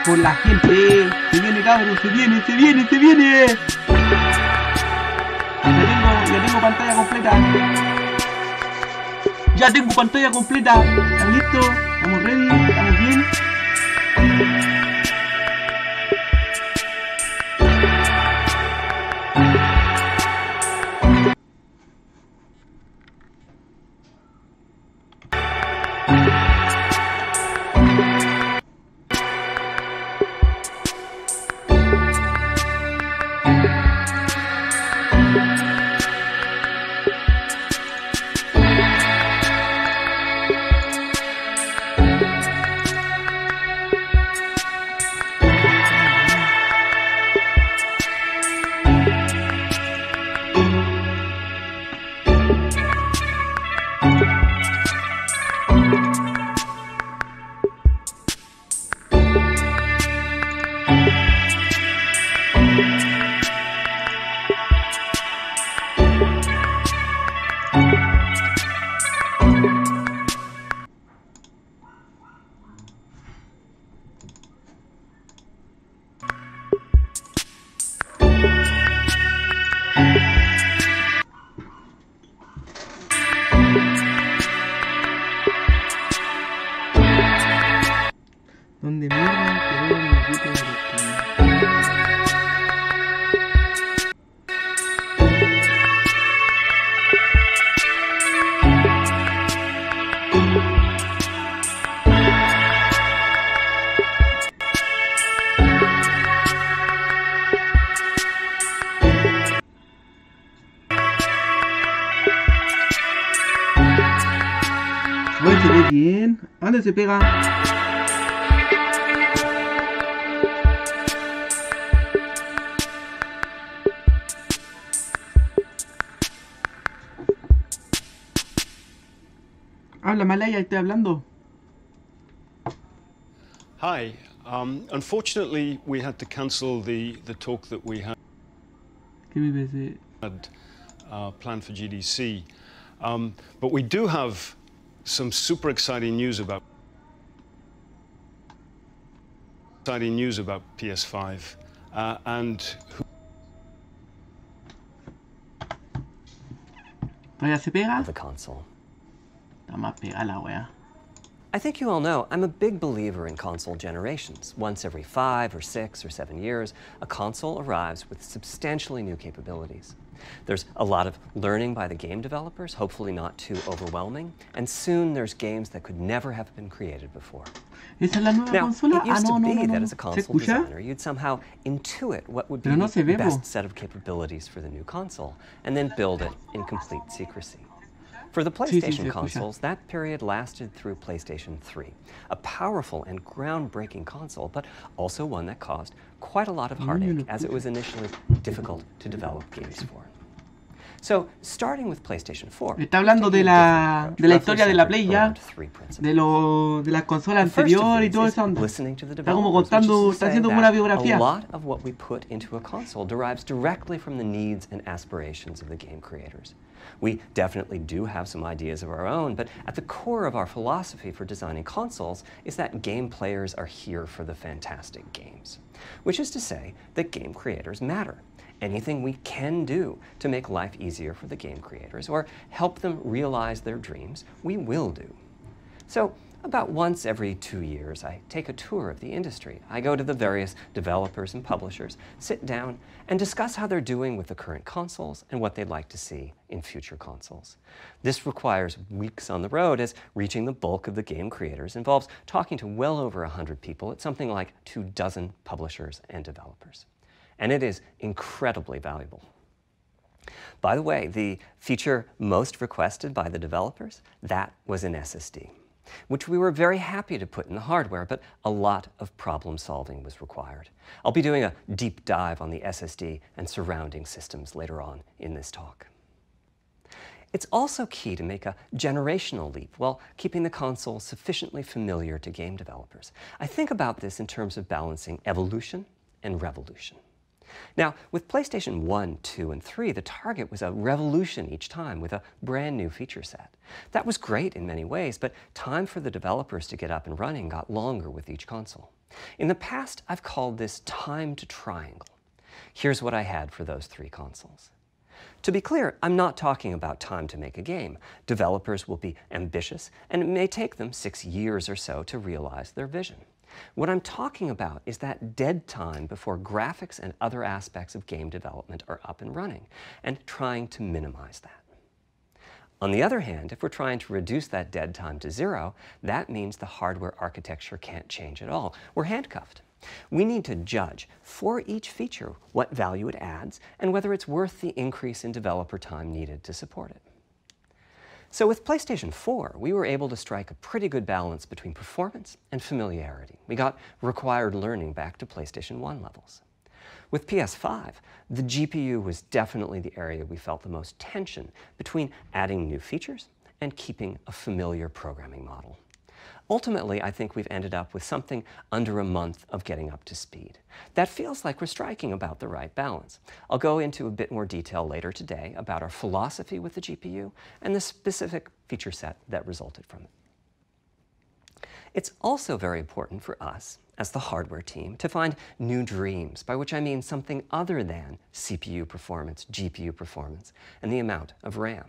Por la gente. Se viene, cabros, se viene, se viene, se viene. Ya tengo pantalla completa. Ya tengo pantalla completa. ¿Están listos? ¿Estamos ready? ¿Estamos bien? ¿Dónde mierda quedó el maldito directorio? Bueno, se ve bien. ¿A dónde se pega? Habla malaya, estoy hablando. Hi. Unfortunately, we had to cancel the talk that we had planned for GDC. But we do have some super exciting news about PS5 and Vaya, se pega. The console. Está más pegada la wea. I think you all know I'm a big believer in console generations. Once every 5 or 6 or 7 years, a console arrives with substantially new capabilities. There's a lot of learning by the game developers, hopefully not too overwhelming, and soon there's games that could never have been created before. ¿Esa es la nueva Now, consola? it used to be that no. as a ¿Se console escucha? designer, you'd somehow intuit what would be Pero no se ve, the po. best set of capabilities for the new console, and then build it in complete secrecy. For the Sí, PlayStation se escucha. consoles, that period lasted through PlayStation 3, a powerful and groundbreaking console, but also one that caused quite a lot of heartache, as it was initially difficult to develop games for. So, starting with PlayStation 4, Está hablando de la historia de la Play ya, de las consolas anteriores y todo eso. Está como contando, está haciendo como una biografía. A lot of what we put into a console derives directly from the needs and aspirations of the game creators. We definitely do have some ideas of our own, but at the core of our philosophy for designing consoles is that game players are here for the fantastic games. Which is to say that game creators matter. Anything we can do to make life easier for the game creators or help them realize their dreams, we will do. So, about once every 2 years, I take a tour of the industry. I go to the various developers and publishers, sit down, and discuss how they're doing with the current consoles and what they'd like to see in future consoles. This requires weeks on the road, as reaching the bulk of the game creators involves talking to well over 100 people at something like 24 publishers and developers. And it is incredibly valuable. By the way, the feature most requested by the developers, that was an SSD, which we were very happy to put in the hardware, but a lot of problem solving was required. I'll be doing a deep dive on the SSD and surrounding systems later on in this talk. It's also key to make a generational leap while keeping the console sufficiently familiar to game developers. I think about this in terms of balancing evolution and revolution. Now, with PlayStation 1, 2, and 3, the target was a revolution each time with a brand new feature set. That was great in many ways, but time for the developers to get up and running got longer with each console. In the past, I've called this time to triangle. Here's what I had for those 3 consoles. To be clear, I'm not talking about time to make a game. Developers will be ambitious, and it may take them 6 years or so to realize their vision. What I'm talking about is that dead time before graphics and other aspects of game development are up and running, and trying to minimize that. On the other hand, if we're trying to reduce that dead time to 0, that means the hardware architecture can't change at all. We're handcuffed. We need to judge for each feature what value it adds and whether it's worth the increase in developer time needed to support it. So with PlayStation 4, we were able to strike a pretty good balance between performance and familiarity. We got required learning back to PlayStation 1 levels. With PS5, the GPU was definitely the area we felt the most tension between adding new features and keeping a familiar programming model. Ultimately, I think we've ended up with something under a month of getting up to speed. That feels like we're striking about the right balance. I'll go into a bit more detail later today about our philosophy with the GPU and the specific feature set that resulted from it. It's also very important for us, as the hardware team, to find new dreams, by which I mean something other than CPU performance, GPU performance, and the amount of RAM.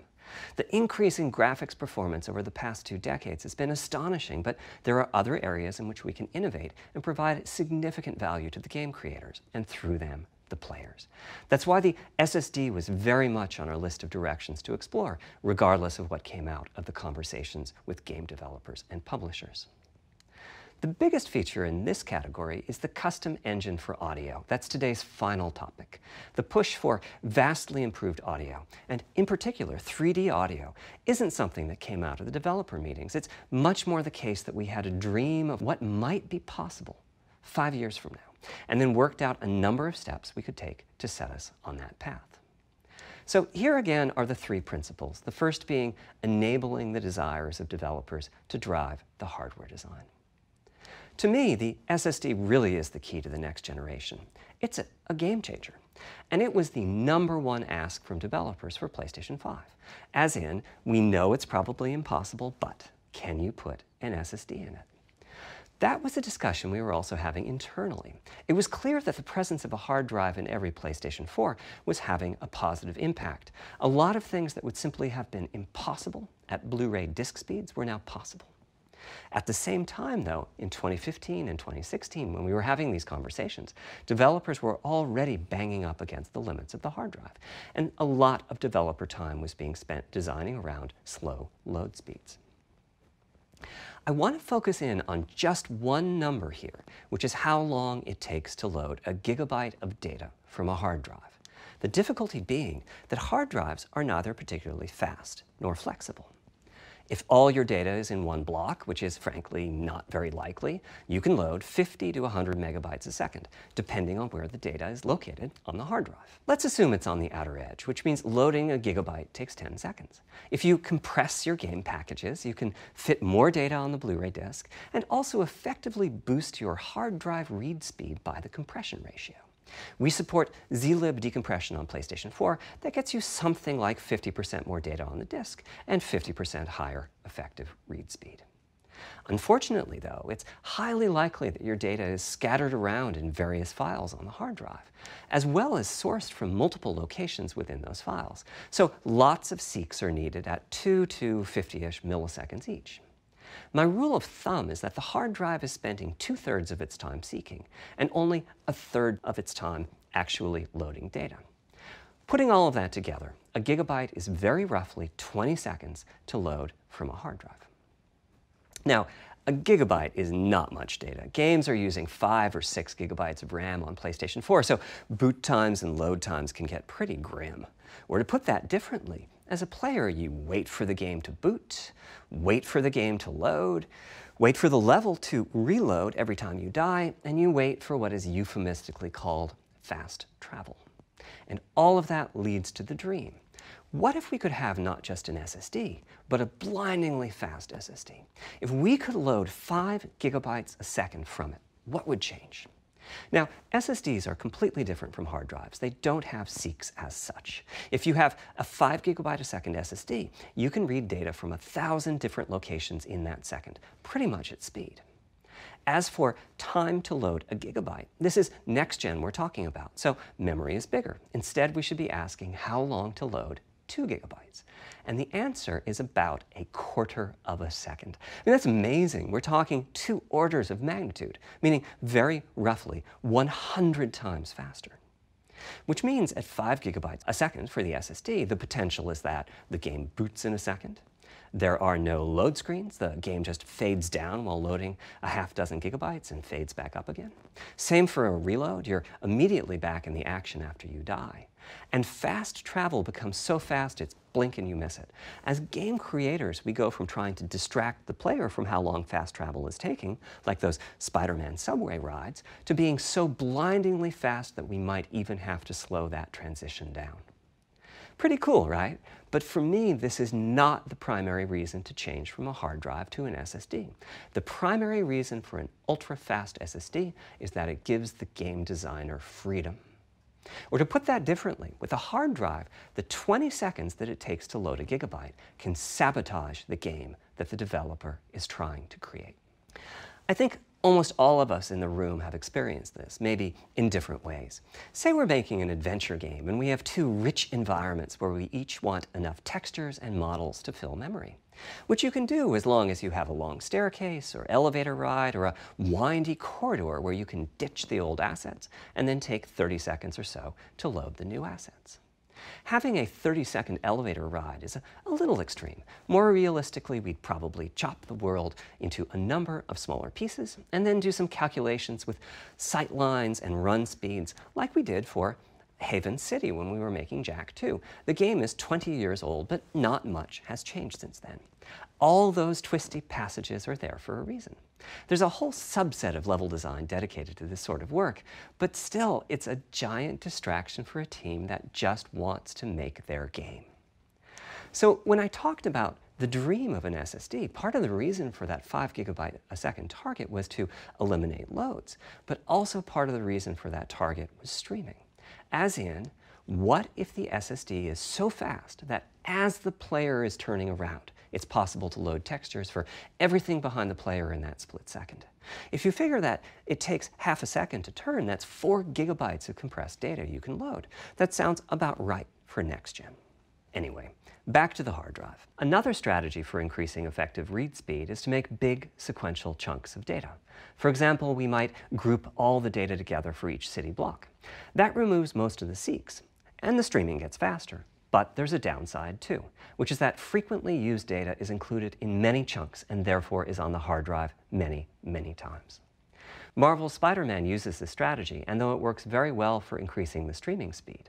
The increase in graphics performance over the past 2 decades has been astonishing, but there are other areas in which we can innovate and provide significant value to the game creators, and through them, the players. That's why the SSD was very much on our list of directions to explore, regardless of what came out of the conversations with game developers and publishers. The biggest feature in this category is the custom engine for audio. That's today's final topic. The push for vastly improved audio, and in particular 3D audio, isn't something that came out of the developer meetings. It's much more the case that we had a dream of what might be possible 5 years from now, and then worked out a number of steps we could take to set us on that path. So here again are the 3 principles, the first being enabling the desires of developers to drive the hardware design. To me, the SSD really is the key to the next generation. It's a game changer. And it was the #1 ask from developers for PlayStation 5. As in, we know it's probably impossible, but can you put an SSD in it? That was a discussion we were also having internally. It was clear that the presence of a hard drive in every PlayStation 4 was having a positive impact. A lot of things that would simply have been impossible at Blu-ray disc speeds were now possible. At the same time, though, in 2015 and 2016, when we were having these conversations, developers were already banging up against the limits of the hard drive, and a lot of developer time was being spent designing around slow load speeds. I want to focus in on just one number here, which is how long it takes to load a gigabyte of data from a hard drive. The difficulty being that hard drives are neither particularly fast nor flexible. If all your data is in one block, which is frankly not very likely, you can load 50 to 100 megabytes a second, depending on where the data is located on the hard drive. Let's assume it's on the outer edge, which means loading a gigabyte takes 10 seconds. If you compress your game packages, you can fit more data on the Blu-ray disc and also effectively boost your hard drive read speed by the compression ratio. We support xILuZzio decompression on PlayStation 4 that gets you something like 50% more data on the disk and 50% higher effective read speed. Unfortunately, though, it's highly likely that your data is scattered around in various files on the hard drive, as well as sourced from multiple locations within those files. So lots of seeks are needed at 2 to 50-ish milliseconds each. My rule of thumb is that the hard drive is spending 2/3 of its time seeking, and only 1/3 of its time actually loading data. Putting all of that together, a gigabyte is very roughly 20 seconds to load from a hard drive. Now, a gigabyte is not much data. Games are using 5 or 6 gigabytes of RAM on PlayStation 4, so boot times and load times can get pretty grim. Or to put that differently, as a player, you wait for the game to boot, wait for the game to load, wait for the level to reload every time you die, and you wait for what is euphemistically called fast travel. And all of that leads to the dream. What if we could have not just an SSD, but a blindingly fast SSD? If we could load 5 gigabytes a second from it, what would change? Now, SSDs are completely different from hard drives. They don't have seeks as such. If you have a 5 GB a second SSD, you can read data from 1,000 different locations in that second, pretty much at speed. As for time to load a gigabyte, this is next gen we're talking about, so memory is bigger. Instead, we should be asking how long to load 2 GB. And the answer is about 1/4 of a second. I mean, that's amazing. We're talking 2 orders of magnitude, meaning very roughly 100 times faster. Which means at 5 GB a second for the SSD, the potential is that the game boots in a second. There are no load screens. The game just fades down while loading 6 gigabytes and fades back up again. Same for a reload. You're immediately back in the action after you die. And fast travel becomes so fast it's blink and you miss it. As game creators, we go from trying to distract the player from how long fast travel is taking, like those Spider-Man subway rides, to being so blindingly fast that we might even have to slow that transition down. Pretty cool, right? But for me, this is not the primary reason to change from a hard drive to an SSD. The primary reason for an ultra-fast SSD is that it gives the game designer freedom. Or to put that differently, with a hard drive, the 20 seconds that it takes to load a gigabyte can sabotage the game that the developer is trying to create. I think almost all of us in the room have experienced this, maybe in different ways. Say we're making an adventure game and we have 2 rich environments where we each want enough textures and models to fill memory, which you can do as long as you have a long staircase or elevator ride or a windy corridor where you can ditch the old assets and then take 30 seconds or so to load the new assets. Having a 30-second elevator ride is a little extreme. More realistically, we'd probably chop the world into a number of smaller pieces and then do some calculations with sight lines and run speeds like we did for Haven City when we were making Jak 2. The game is 20 years old, but not much has changed since then. All those twisty passages are there for a reason. There's a whole subset of level design dedicated to this sort of work, but still, it's a giant distraction for a team that just wants to make their game. So when I talked about the dream of an SSD, part of the reason for that 5 GB a second target was to eliminate loads, but also part of the reason for that target was streaming. As in, what if the SSD is so fast that as the player is turning around, it's possible to load textures for everything behind the player in that split second? If you figure that it takes half a second to turn, that's 4 gigabytes of compressed data you can load. That sounds about right for next gen. Anyway, back to the hard drive. Another strategy for increasing effective read speed is to make big sequential chunks of data. For example, we might group all the data together for each city block. That removes most of the seeks, and the streaming gets faster. But there's a downside too, which is that frequently used data is included in many chunks and therefore is on the hard drive many, many times. Marvel's Spider-Man uses this strategy, and though it works very well for increasing the streaming speed,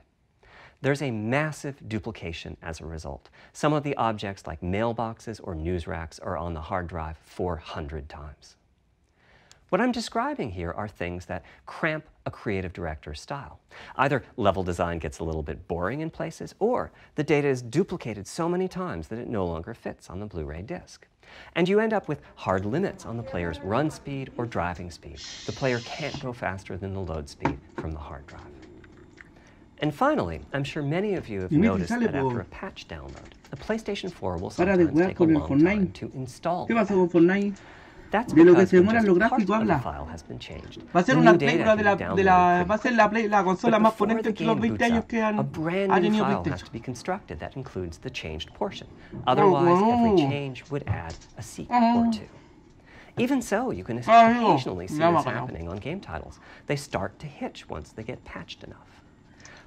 there's a massive duplication as a result. Some of the objects like mailboxes or news racks are on the hard drive 400 times. What I'm describing here are things that cramp a creative director's style. Either level design gets a little bit boring in places, or the data is duplicated so many times that it no longer fits on the Blu-ray disc. And you end up with hard limits on the player's run speed or driving speed. The player can't go faster than the load speed from the hard drive. And finally, I'm sure many of you have noticed that after a patch download, the PlayStation 4 will sometimes take a long time to install. That's de lo que se because demoran los gráficos habla. Va a ser una película va a ser la consola más potente entre los 20 años que ha tenido PlayStation. That includes the changed portion. Otherwise, every change would add a seek or two. Even so, you can occasionally see this happening on game titles. They start to hitch once they get patched enough.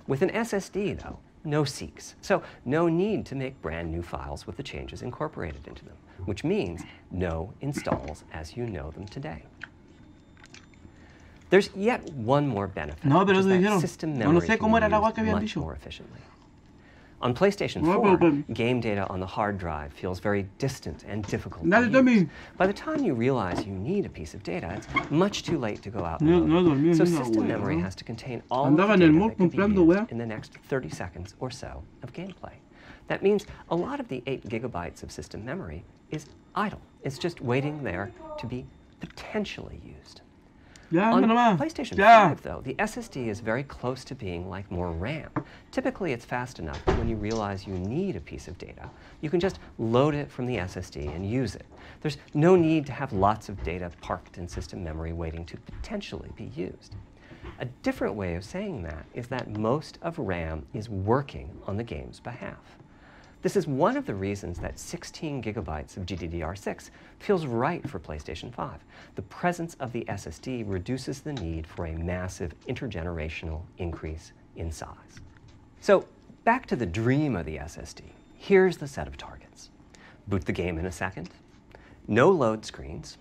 With an SSD, though, no seeks, so no need to make brand new files with the changes incorporated into them, which means no installs as you know them today. There's yet one more benefit, which is that system memory can be used much more efficiently. On PlayStation 4, game data on the hard drive feels very distant and difficult to use. By the time you realize you need a piece of data, it's much too late to go out and load. So system memory has to contain all of the data that can be used in the next 30 seconds or so of gameplay. That means a lot of the 8 gigabytes of system memory is idle. It's just waiting there to be potentially used. On PlayStation 5, though, the SSD is very close to being like more RAM. Typically, it's fast enough that when you realize you need a piece of data, you can just load it from the SSD and use it. There's no need to have lots of data parked in system memory waiting to potentially be used. A different way of saying that is that most of RAM is working on the game's behalf. This is one of the reasons that 16 gigabytes of GDDR6 feels right for PlayStation 5. The presence of the SSD reduces the need for a massive intergenerational increase in size. So back to the dream of the SSD. Here's the set of targets. Boot the game in a second, no load screens,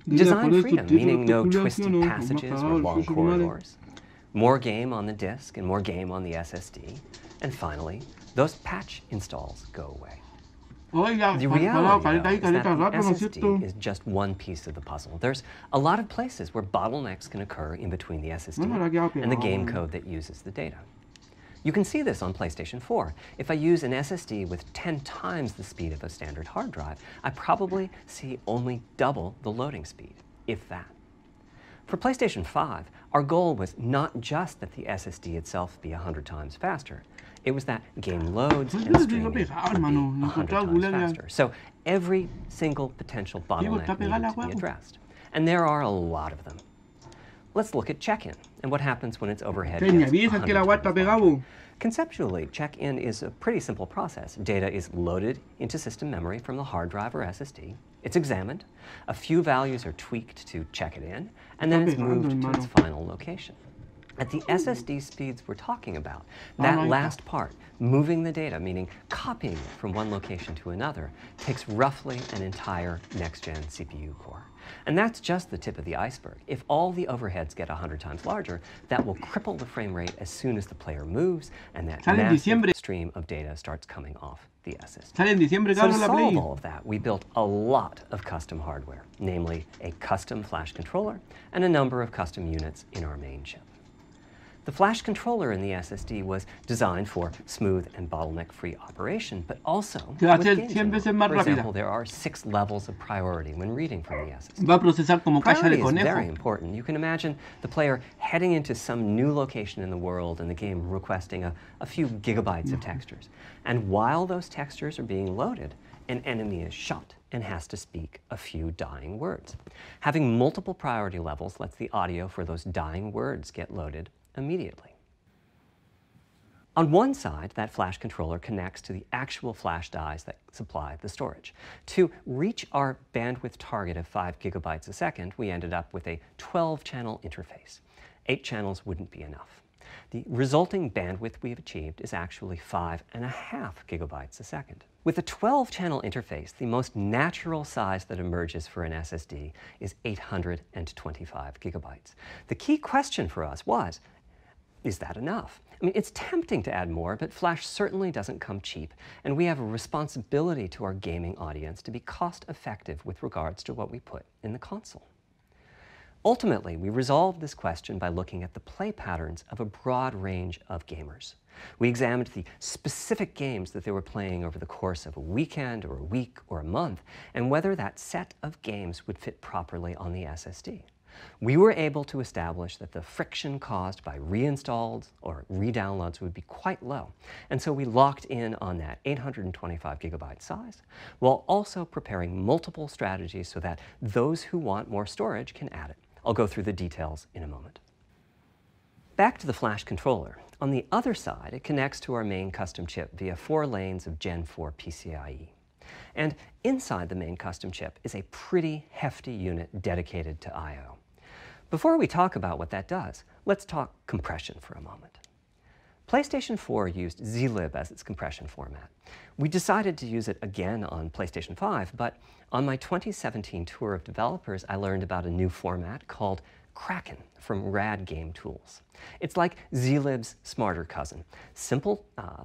design freedom, meaning no twisty passages or long corridors, more game on the disk and more game on the SSD, and finally, those patch installs go away. The reality, though, is that the SSD is just one piece of the puzzle. There's a lot of places where bottlenecks can occur in between the SSD and the game code that uses the data. You can see this on PlayStation 4. If I use an SSD with 10 times the speed of a standard hard drive, I probably see only double the loading speed, if that. For PlayStation 5, our goal was not just that the SSD itself be 100 times faster. It was that game loads and streaming would be 100 times faster. So every single potential bottleneck needed to be addressed. And there are a lot of them. Let's look at check-in and what happens when its overhead gets 100 times. Conceptually, check-in is a pretty simple process. Data is loaded into system memory from the hard drive or SSD. It's examined. A few values are tweaked to check it in, and then it's moved to its final location. At the SSD speeds we're talking about, that last part, moving the data, meaning copying it from one location to another, takes roughly an entire next-gen CPU core. And that's just the tip of the iceberg. If all the overheads get 100 times larger, that will cripple the frame rate as soon as the player moves and that massive stream of data starts coming off the SSD. So to solve all of that, we built a lot of custom hardware, namely a custom flash controller and a number of custom units in our main chip. The flash controller in the SSD was designed for smooth and bottleneck-free operation, but also with games. For example, there are 6 levels of priority when reading from the SSD. Priority is very important. You can imagine the player heading into some new location in the world and the game requesting a few gigabytes of textures. And while those textures are being loaded, an enemy is shot and has to speak a few dying words. Having multiple priority levels lets the audio for those dying words get loaded immediately. On one side, that flash controller connects to the actual flash dies that supply the storage. To reach our bandwidth target of 5 gigabytes a second, we ended up with a 12-channel interface. 8 channels wouldn't be enough. The resulting bandwidth we've achieved is actually 5.5 gigabytes a second. With a 12-channel interface, the most natural size that emerges for an SSD is 825 gigabytes. The key question for us was, is that enough? I mean, it's tempting to add more, but Flash certainly doesn't come cheap, and we have a responsibility to our gaming audience to be cost-effective with regards to what we put in the console. Ultimately, we resolved this question by looking at the play patterns of a broad range of gamers. We examined the specific games that they were playing over the course of a weekend or a week or a month, and whether that set of games would fit properly on the SSD. We were able to establish that the friction caused by reinstalls or redownloads would be quite low, and so we locked in on that 825 gigabyte size, while also preparing multiple strategies so that those who want more storage can add it. I'll go through the details in a moment. Back to the flash controller. On the other side, it connects to our main custom chip via 4 lanes of Gen 4 PCIe. And inside the main custom chip is a pretty hefty unit dedicated to I/O. Before we talk about what that does, let's talk compression for a moment. PlayStation 4 used xILib as its compression format. We decided to use it again on PlayStation 5, but on my 2017 tour of developers, I learned about a new format called Kraken from Rad Game Tools. It's like xILib's smarter cousin. Simple,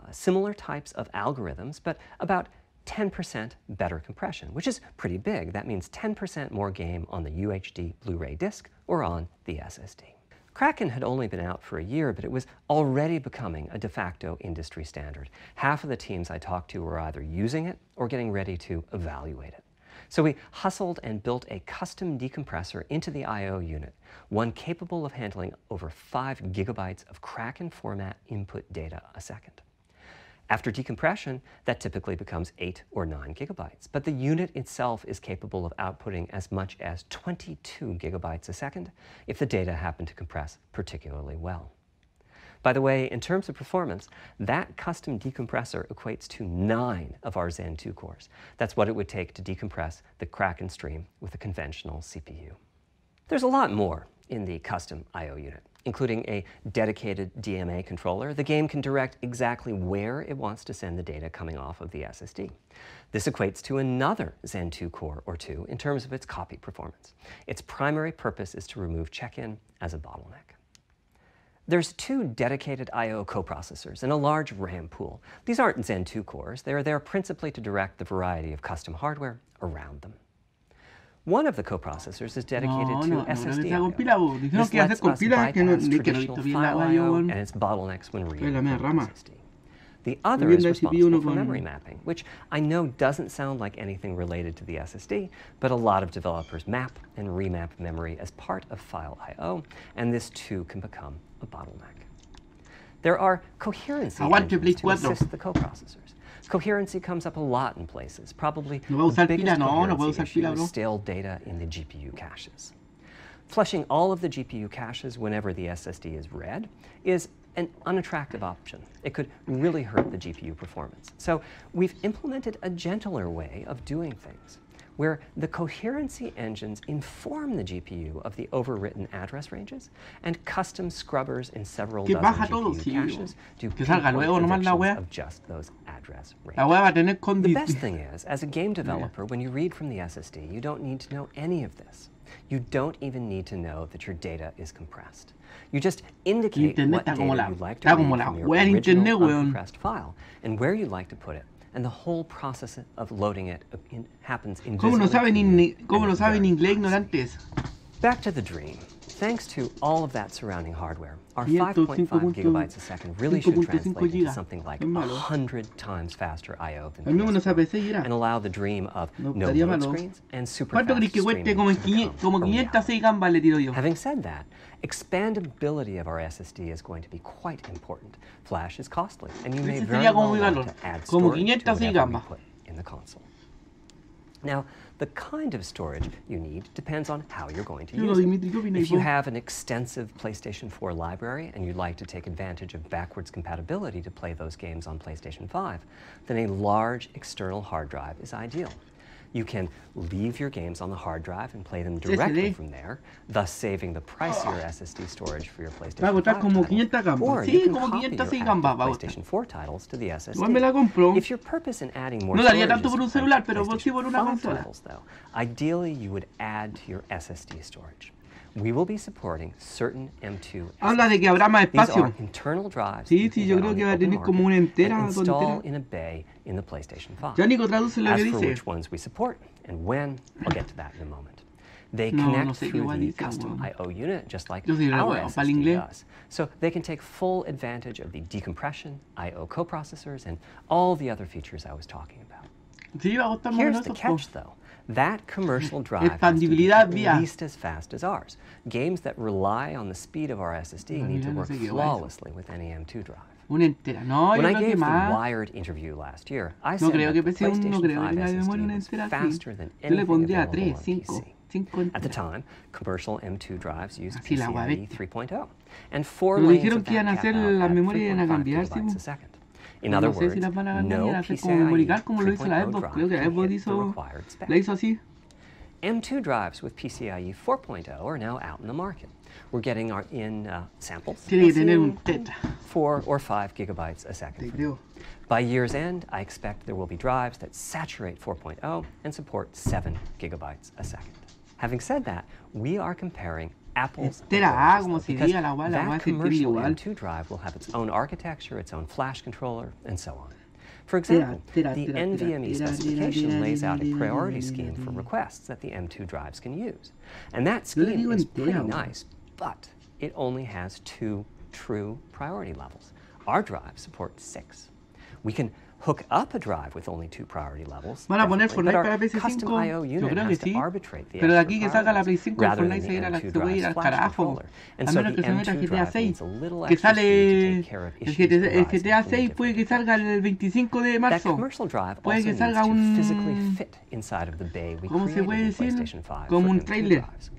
similar types of algorithms, but about 10% better compression, which is pretty big. That means 10% more game on the UHD Blu-ray disc or on the SSD. Kraken had only been out for a year, but it was already becoming a de facto industry standard. Half of the teams I talked to were either using it or getting ready to evaluate it. So we hustled and built a custom decompressor into the I/O unit, one capable of handling over 5 gigabytes of Kraken format input data a second. After decompression, that typically becomes 8 or 9 gigabytes, but the unit itself is capable of outputting as much as 22 gigabytes a second if the data happen to compress particularly well. By the way, in terms of performance, that custom decompressor equates to 9 of our Zen 2 cores. That's what it would take to decompress the Kraken stream with a conventional CPU. There's a lot more in the custom I/O unit, including a dedicated DMA controller. The game can direct exactly where it wants to send the data coming off of the SSD. This equates to another Zen 2 core or 2 in terms of its copy performance. Its primary purpose is to remove check-in as a bottleneck. There's 2 dedicated I/O coprocessors and a large RAM pool. These aren't Zen 2 cores. They're there principally to direct the variety of custom hardware around them. One of the coprocessors is dedicated to SSD I/O. This lets us bypass traditional file I/O and its bottlenecks when reading from SSD. The other is responsible for memory mapping, which I know doesn't sound like anything related to the SSD, but a lot of developers map and remap memory as part of file I/O, and this too can become a bottleneck. There are coherency engines to assist the coprocessors. Coherency comes up a lot in places. Probably the biggest coherency issue is stale data in the GPU caches. Flushing all of the GPU caches whenever the SSD is read is an unattractive option. It could really hurt the GPU performance. So we've implemented a gentler way of doing things, where the coherency engines inform the GPU of the overwritten address ranges, and custom scrubbers in several dozen GPU caches do pinpoint of just those address ranges. The best thing is, as a game developer, when you read from the SSD, you don't need to know any of this. You don't even need to know that your data is compressed. You just indicate what data you'd like to read from your original uncompressed file and where you'd like to put it. And the whole process of loading it happens invisibly. Back to the dream. Thanks to all of that surrounding hardware, our 5.5 gigabytes a second really should translate into something like 100 times faster I/O than PS5, and allow the dream of no load screens and super fast streaming. Having said that, expandability of our SSD is going to be quite important. Flash is costly, and you may very well want to add storage to whatever you put in the console. Now, the kind of storage you need depends on how you're going to use it. If you have an extensive PlayStation 4 library and you'd like to take advantage of backwards compatibility to play those games on PlayStation 5, then a large external hard drive is ideal. You can leave your games on the hard drive and play them directly from there, thus saving the pricier SSD storage for your PlayStation 5 titles. Or you can copy your PlayStation 4 titles to the SSD. If your purpose in adding more storage is PlayStation 5 titles, though, ideally you would add to your SSD storage. We will be supporting certain M2 SSDs. These are internal drives you can get on the open market and install in a bay in the PlayStation 5. As for which ones we support and when, I'll get to that in a moment. They connect through the custom I/O unit, just like our SSD does. So they can take full advantage of the decompression, I/O coprocessors, and all the other features I was talking about. Here's the catch, though. That commercial drive has to be at least as fast as ours. Games that rely on the speed of our SSD need to work flawlessly with any M2 drive. When I gave the Wired interview last year, I said that the PlayStation 5 SSD was faster than anything available on PC. At the time, commercial M2 drives used PCIe 3.0, and 4 lanes of that cat at 3.5 gigabytes a second. In other words, no PCIe 3.0 drive can hit the required spec. M2 drives with PCIe 4.0 are now out in the market. We're getting our samples, 4 or 5 gigabytes a second. By year's end, I expect there will be drives that saturate 4.0 and support 7 gigabytes a second. Having said that, we are comparing apples and oranges, because that commercial M2 drive will have its own architecture, its own flash controller, and so on. For example, the NVMe specification lays out a priority scheme for requests that the M2 drives can use. And that scheme is pretty nice, but it only has 2 true priority levels. Our drive supports 6. We can hook up a drive with only 2 priority levels. Van a poner But Fortnite our para custom PS5. I/O Yo unit creo que has to sí. arbitrate the Pero de extra aquí que salga la Play priorities 5 rather Fortnite than the se M2 puede ir drive's al flash carajo. controller. And A so menos the que se meta M2 GTA drive 6. needs a little Que extra speed to sale take care of el issues GTA arising 6 from puede que different salga el 25 de That marzo. commercial drive Puede also que needs salga to un physically fit inside of the bay we ¿cómo se created puede in decir? PlayStation 5 Como for un M2 trailer. drives.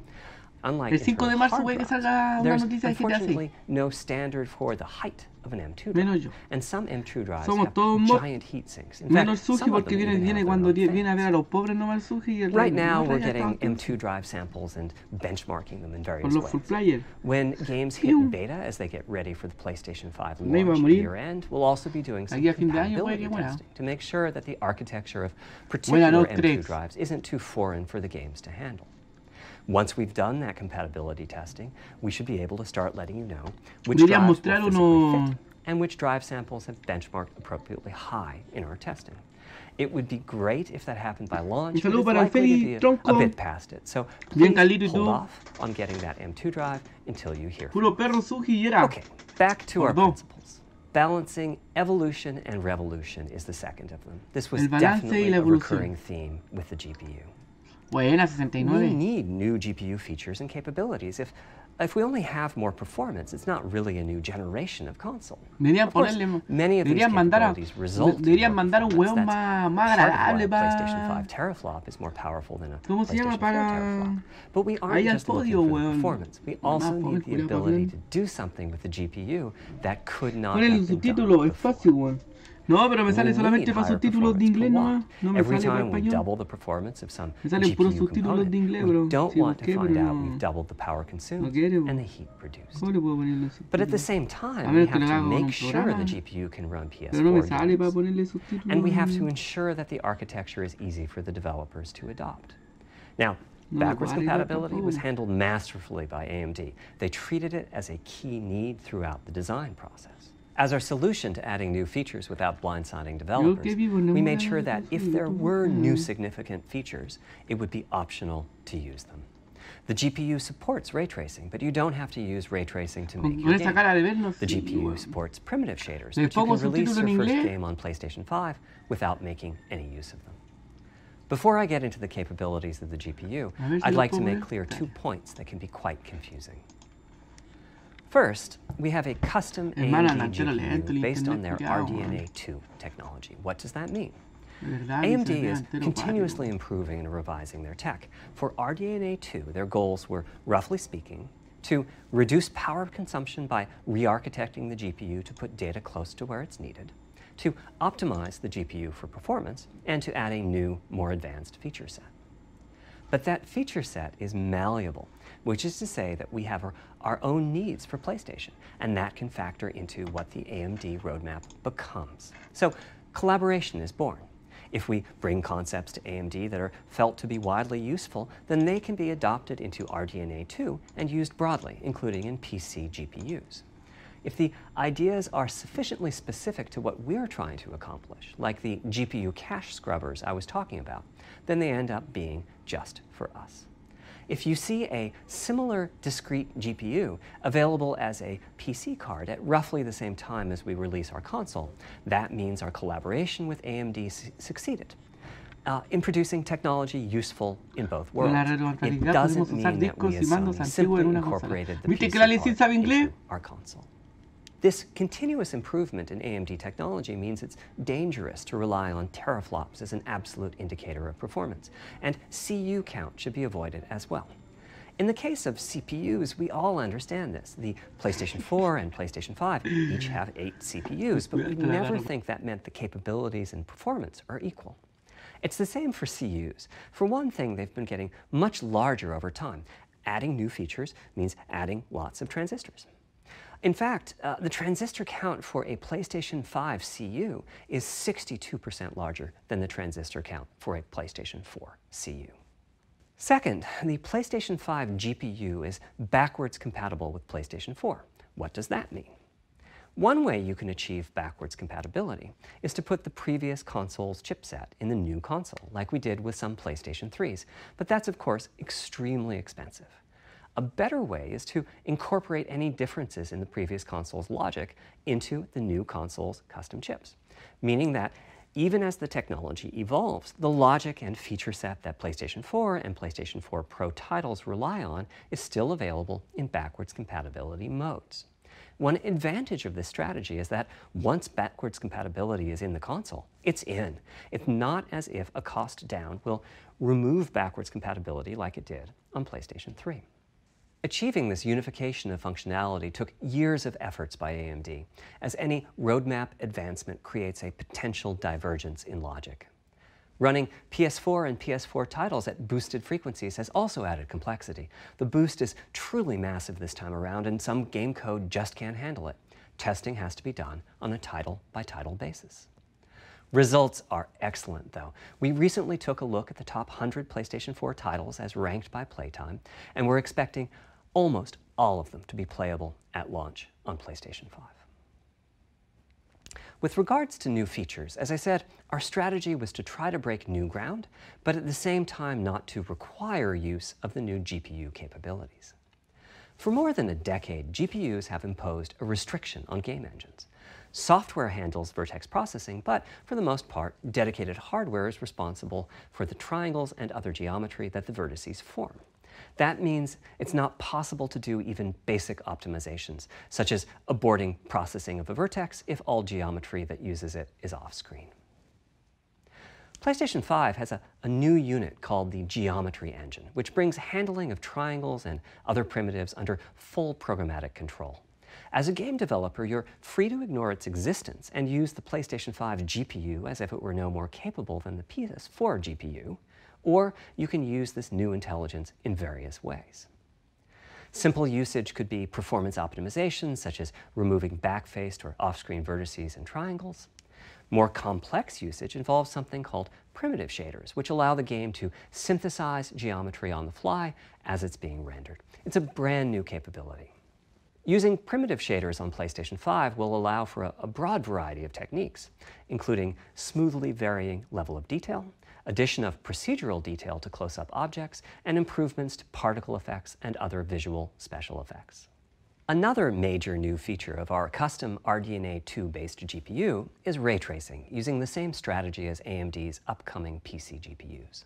Unlike El 5 de internal marzo hard puede que drives, salga una there's noticia de GTA 6. unfortunately no standard for the height of an M2 Menos drive, yo. and some M2 drives Somos have todos giant heat sinks. In Menos fact, Suji some of porque them even viene have cuando their own viene a ver a fans. los pobres nomás Suji y el Right Rey. now, No, we're Rey getting está M2 drive samples and benchmarking them in por various los ways. full player. When games hit Pium. beta as they get ready for the PlayStation 5 No iba a launch morir. year-end, we'll also be doing some Aquí a fin de año puede compatibility que muera. testing to make sure that the architecture of Buena particular noche, M2 Crx. drives isn't too foreign for the games to handle. Once we've done that compatibility testing, we should be able to start letting you know which Deberían drives will mostrar physically uno- fit and which drive samples have benchmarked appropriately high in our testing. It would be great if that happened by launch, Un but saludo it's para el likely to Feli be a Tronco. bit past it. So Bien please calito y hold todo. off on getting that M2 drive until you hear from Puro perro Suji y era. Okay, back to our Perdón. principles. Balancing evolution and revolution is the second of them. This was El balance y definitely la a evolución. recurring theme with the GPU. Buena, We 69. need new GPU features and capabilities. If we only have more performance, it's not really a new generation of console. Deberían Of course, ponerle. many of these Deberían mandar a. capabilities result in Deberían more mandar un performance. hueón That's más part of agradable why PlayStation 5 para. teraflop is more powerful than a ¿Cómo se llama? PlayStation 4 Para. teraflop. But we aren't Ahí al just looking podio, for the weón. performance. We Más also fome, need the culiao, para ability poner. to do something with the GPU that could not Ponele have el been done subtítulo, es before. fácil, weón. No, pero me We sale need solamente para higher subtítulos de performance inglés per nomás. watt. No me Every sale para time we español. double the performance of some Me salen puros GPU subtítulos de inglés, component, bro. we don't Sí, want to busqué, find pero out no. we've doubled the power consumed No quiere, and bro. the heat produced. ¿Cómo le puedo poner los But at the subtítulos? same A time, we menos que have lo to haga con un make sure the programa. GPU can run Pero no me PS4 sale para games. ponerle subtítulos. And we have to ensure that the architecture is easy for the developers to adopt. Now, No, backwards igual, compatibility tampoco. was handled masterfully by AMD. They treated it as a key need throughout the design process. As our solution to adding new features without blindsiding developers, que vivo en we una made sure that if cosa, there tú, were new mm. significant features, it would be optional to use them. The GPU supports ray tracing, but you don't have to use ray tracing to make Con your esa game. cara de vernos. The GPU supports primitive shaders, Le but you pongo can release subtítulos your en first inglés. game on PlayStation 5 without making any use of them. Before I get into the capabilities of the GPU, A ver si I'd lo like to puedo make ver. clear 2 points that can be quite confusing. First, we have a custom Hermano, AMD delantero lento, el GPU based on their internet, culiao, RDNA2 technology. What does that mean? De verdad, AMD dice, is delantero continuously pálido. improving and revising their tech. For RDNA2, their goals were, roughly speaking, to reduce power consumption by re-architecting the GPU to put data close to where it's needed, to optimize the GPU for performance, and to add a new, more advanced feature set. But that feature set is malleable, which is to say that we have our own needs for PlayStation, and that can factor into what the AMD roadmap becomes. So collaboration is born. If we bring concepts to AMD that are felt to be widely useful, then they can be adopted into RDNA2 and used broadly, including in PC GPUs. If the ideas are sufficiently specific to what we're trying to accomplish, like the GPU cache scrubbers I was talking about, then they end up being just for us. If you see a similar discrete GPU available as a PC card at roughly the same time as we release our console, that means our collaboration with AMD succeeded in producing technology useful in both worlds. It doesn't mean that we as Sony simply incorporated the PC card into our console. This continuous improvement in AMD technology means it's dangerous to rely on teraflops as an absolute indicator of performance, and CU count should be avoided as well. In the case of CPUs, we all understand this. The PlayStation 4 and PlayStation 5 each have 8 CPUs, but we never think that meant the capabilities and performance are equal. It's the same for CUs. For one thing, they've been getting much larger over time. Adding new features means adding lots of transistors. In fact, the transistor count for a PlayStation 5 CU is 62% larger than the transistor count for a PlayStation 4 CU. Second, the PlayStation 5 GPU is backwards compatible with PlayStation 4. What does that mean? One way you can achieve backwards compatibility is to put the previous console's chipset in the new console, like we did with some PlayStation 3s, but that's of course extremely expensive. A better way is to incorporate any differences in the previous console's logic into the new console's custom chips, meaning that Even as the technology evolves, the logic and feature set that PlayStation 4 and PlayStation 4 Pro titles rely on is still available in backwards compatibility modes. One advantage of this strategy is that once backwards compatibility is in the console, it's in. It's not as if a cost down will remove backwards compatibility like it did on PlayStation 3. Achieving this unification of functionality took years of efforts by AMD, as any roadmap advancement creates a potential divergence in logic. Running PS4 and PS4 titles at boosted frequencies has also added complexity. The boost is truly massive this time around, and some game code just can't handle it. Testing has to be done on a title-by-title basis. Results are excellent, though. We recently took a look at the top 100 PlayStation 4 titles as ranked by playtime, and we're expecting almost all of them to be playable at launch on PlayStation 5. With regards to new features, as I said, our strategy was to try to break new ground, but at the same time not to require use of the new GPU capabilities. For more than a decade, GPUs have imposed a restriction on game engines. Software handles vertex processing, but for the most part, dedicated hardware is responsible for the triangles and other geometry that the vertices form. That means it's not possible to do even basic optimizations, such as aborting processing of a vertex if all geometry that uses it is off-screen. PlayStation 5 has a new unit called the Geometry Engine, which brings handling of triangles and other primitives under full programmatic control. As a game developer, you're free to ignore its existence and use the PlayStation 5 GPU as if it were no more capable than the PS4 GPU, or you can use this new intelligence in various ways. Simple usage could be performance optimizations, such as removing backfaced or off-screen vertices and triangles. More complex usage involves something called primitive shaders, which allow the game to synthesize geometry on the fly as it's being rendered. It's a brand new capability. Using primitive shaders on PlayStation 5 will allow for a broad variety of techniques, including smoothly varying level of detail, addition of procedural detail to close-up objects, and improvements to particle effects and other visual special effects. Another major new feature of our custom RDNA 2-based GPU is ray tracing, using the same strategy as AMD's upcoming PC GPUs.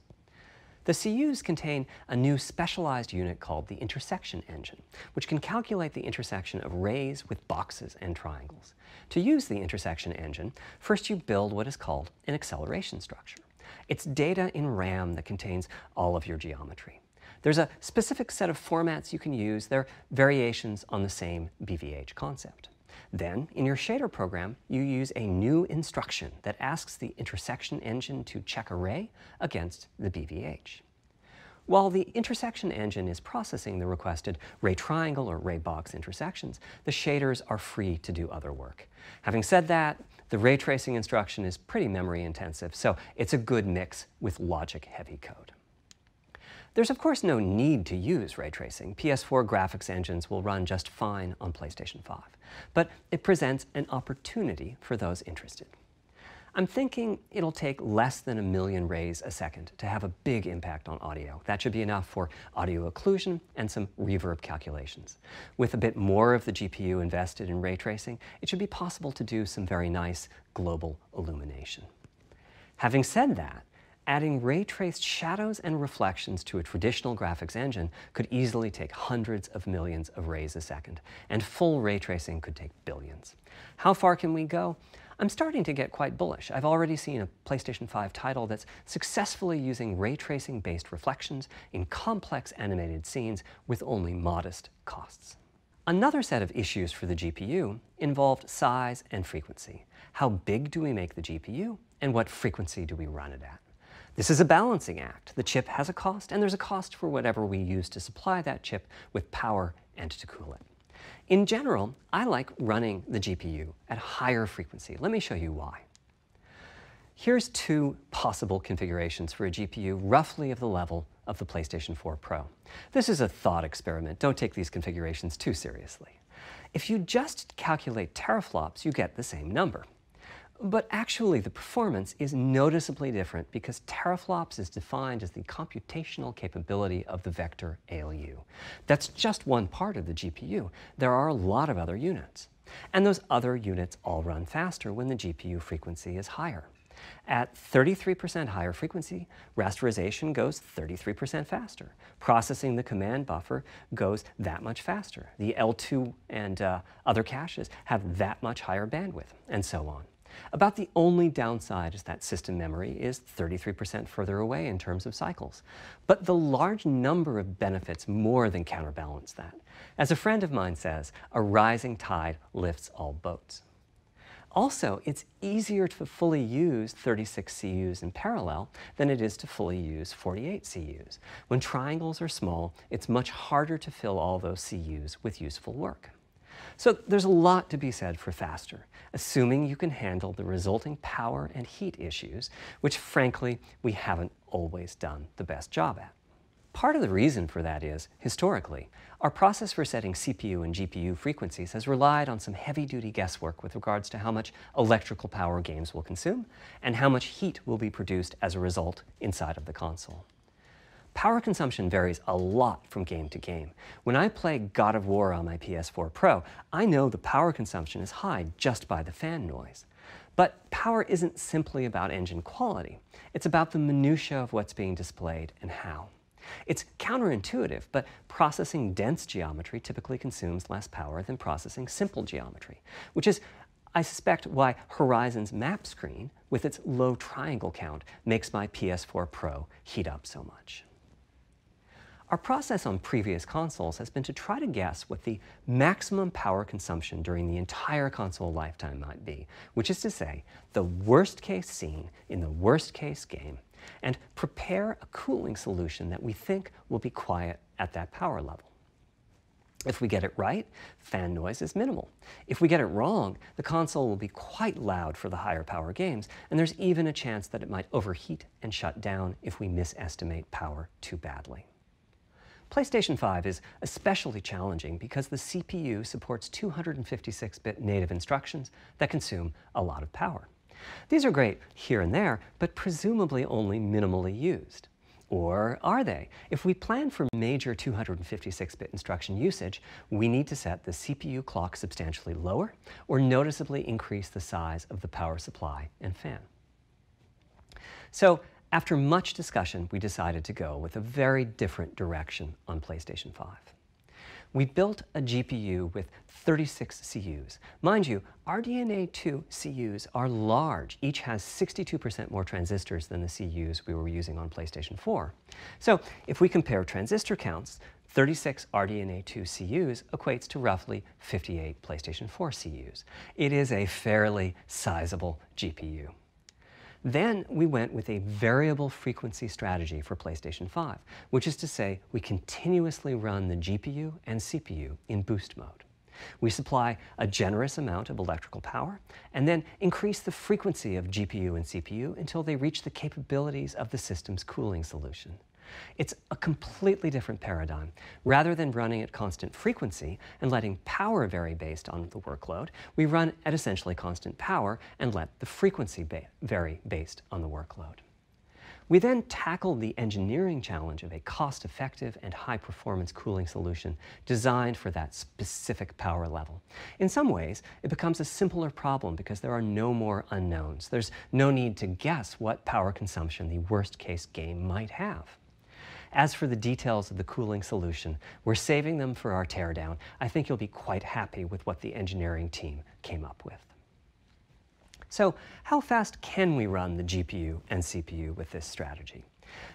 The CUs contain a new specialized unit called the intersection engine, which can calculate the intersection of rays with boxes and triangles. To use the intersection engine, first you build what is called an acceleration structure. It's data in RAM that contains all of your geometry. There's a specific set of formats you can use. They're variations on the same BVH concept. Then, in your shader program, you use a new instruction that asks the intersection engine to check a ray against the BVH. While the intersection engine is processing the requested ray triangle or ray box intersections, the shaders are free to do other work. Having said that, the ray tracing instruction is pretty memory intensive, so it's a good mix with logic-heavy code. There's of course no need to use ray tracing. PS4 graphics engines will run just fine on PlayStation 5, but it presents an opportunity for those interested. I'm thinking it'll take less than 1 million rays a second to have a big impact on audio. That should be enough for audio occlusion and some reverb calculations. With a bit more of the GPU invested in ray tracing, it should be possible to do some very nice global illumination. Having said that, adding ray-traced shadows and reflections to a traditional graphics engine could easily take hundreds of millions of rays a second, and full ray tracing could take billions. How far can we go? I'm starting to get quite bullish. I've already seen a PlayStation 5 title that's successfully using ray tracing-based reflections in complex animated scenes with only modest costs. Another set of issues for the GPU involved size and frequency. How big do we make the GPU, and what frequency do we run it at? This is a balancing act. The chip has a cost, and there's a cost for whatever we use to supply that chip with power and to cool it. In general, I like running the GPU at higher frequency. Let me show you why. Here's 2 possible configurations for a GPU roughly of the level of the PlayStation 4 Pro. This is a thought experiment. Don't take these configurations too seriously. If you just calculate teraflops, you get the same number. But actually, the performance is noticeably different because teraflops is defined as the computational capability of the vector ALU. That's just one part of the GPU. There are a lot of other units. And those other units all run faster when the GPU frequency is higher. At 33% higher frequency, rasterization goes 33% faster. Processing the command buffer goes that much faster. The L2 and other caches have that much higher bandwidth, and so on. About the only downside is that system memory is 33% further away in terms of cycles. But the large number of benefits more than counterbalance that. As a friend of mine says, a rising tide lifts all boats. Also, it's easier to fully use 36 CUs in parallel than it is to fully use 48 CUs. When triangles are small, it's much harder to fill all those CUs with useful work. So there's a lot to be said for faster, assuming you can handle the resulting power and heat issues, which frankly, we haven't always done the best job at. Part of the reason for that is, historically, our process for setting CPU and GPU frequencies has relied on some heavy-duty guesswork with regards to how much electrical power games will consume and how much heat will be produced as a result inside of the console. Power consumption varies a lot from game to game. When I play God of War on my PS4 Pro, I know the power consumption is high just by the fan noise. But power isn't simply about engine quality. It's about the minutiae of what's being displayed and how. It's counterintuitive, but processing dense geometry typically consumes less power than processing simple geometry, which is, I suspect, why Horizon's map screen, with its low triangle count, makes my PS4 Pro heat up so much. Our process on previous consoles has been to try to guess what the maximum power consumption during the entire console lifetime might be, which is to say, the worst case scene in the worst case game, and prepare a cooling solution that we think will be quiet at that power level. If we get it right, fan noise is minimal. If we get it wrong, the console will be quite loud for the higher power games, and there's even a chance that it might overheat and shut down if we misestimate power too badly. PlayStation 5 is especially challenging because the CPU supports 256-bit native instructions that consume a lot of power. These are great here and there, but presumably only minimally used. Or are they? If we plan for major 256-bit instruction usage, we need to set the CPU clock substantially lower or noticeably increase the size of the power supply and fan. So, after much discussion, we decided to go with a very different direction on PlayStation 5. We built a GPU with 36 CUs. Mind you, RDNA 2 CUs are large. Each has 62% more transistors than the CUs we were using on PlayStation 4. So if we compare transistor counts, 36 RDNA 2 CUs equates to roughly 58 PlayStation 4 CUs. It is a fairly sizable GPU. Then we went with a variable frequency strategy for PlayStation 5, which is to say we continuously run the GPU and CPU in boost mode. We supply a generous amount of electrical power and then increase the frequency of GPU and CPU until they reach the capabilities of the system's cooling solution. It's a completely different paradigm. Rather than running at constant frequency and letting power vary based on the workload, we run at essentially constant power and let the frequency vary based on the workload. We then tackled the engineering challenge of a cost-effective and high-performance cooling solution designed for that specific power level. In some ways, it becomes a simpler problem because there are no more unknowns. There's no need to guess what power consumption the worst-case game might have. As for the details of the cooling solution, we're saving them for our teardown. I think you'll be quite happy with what the engineering team came up with. So, how fast can we run the GPU and CPU with this strategy?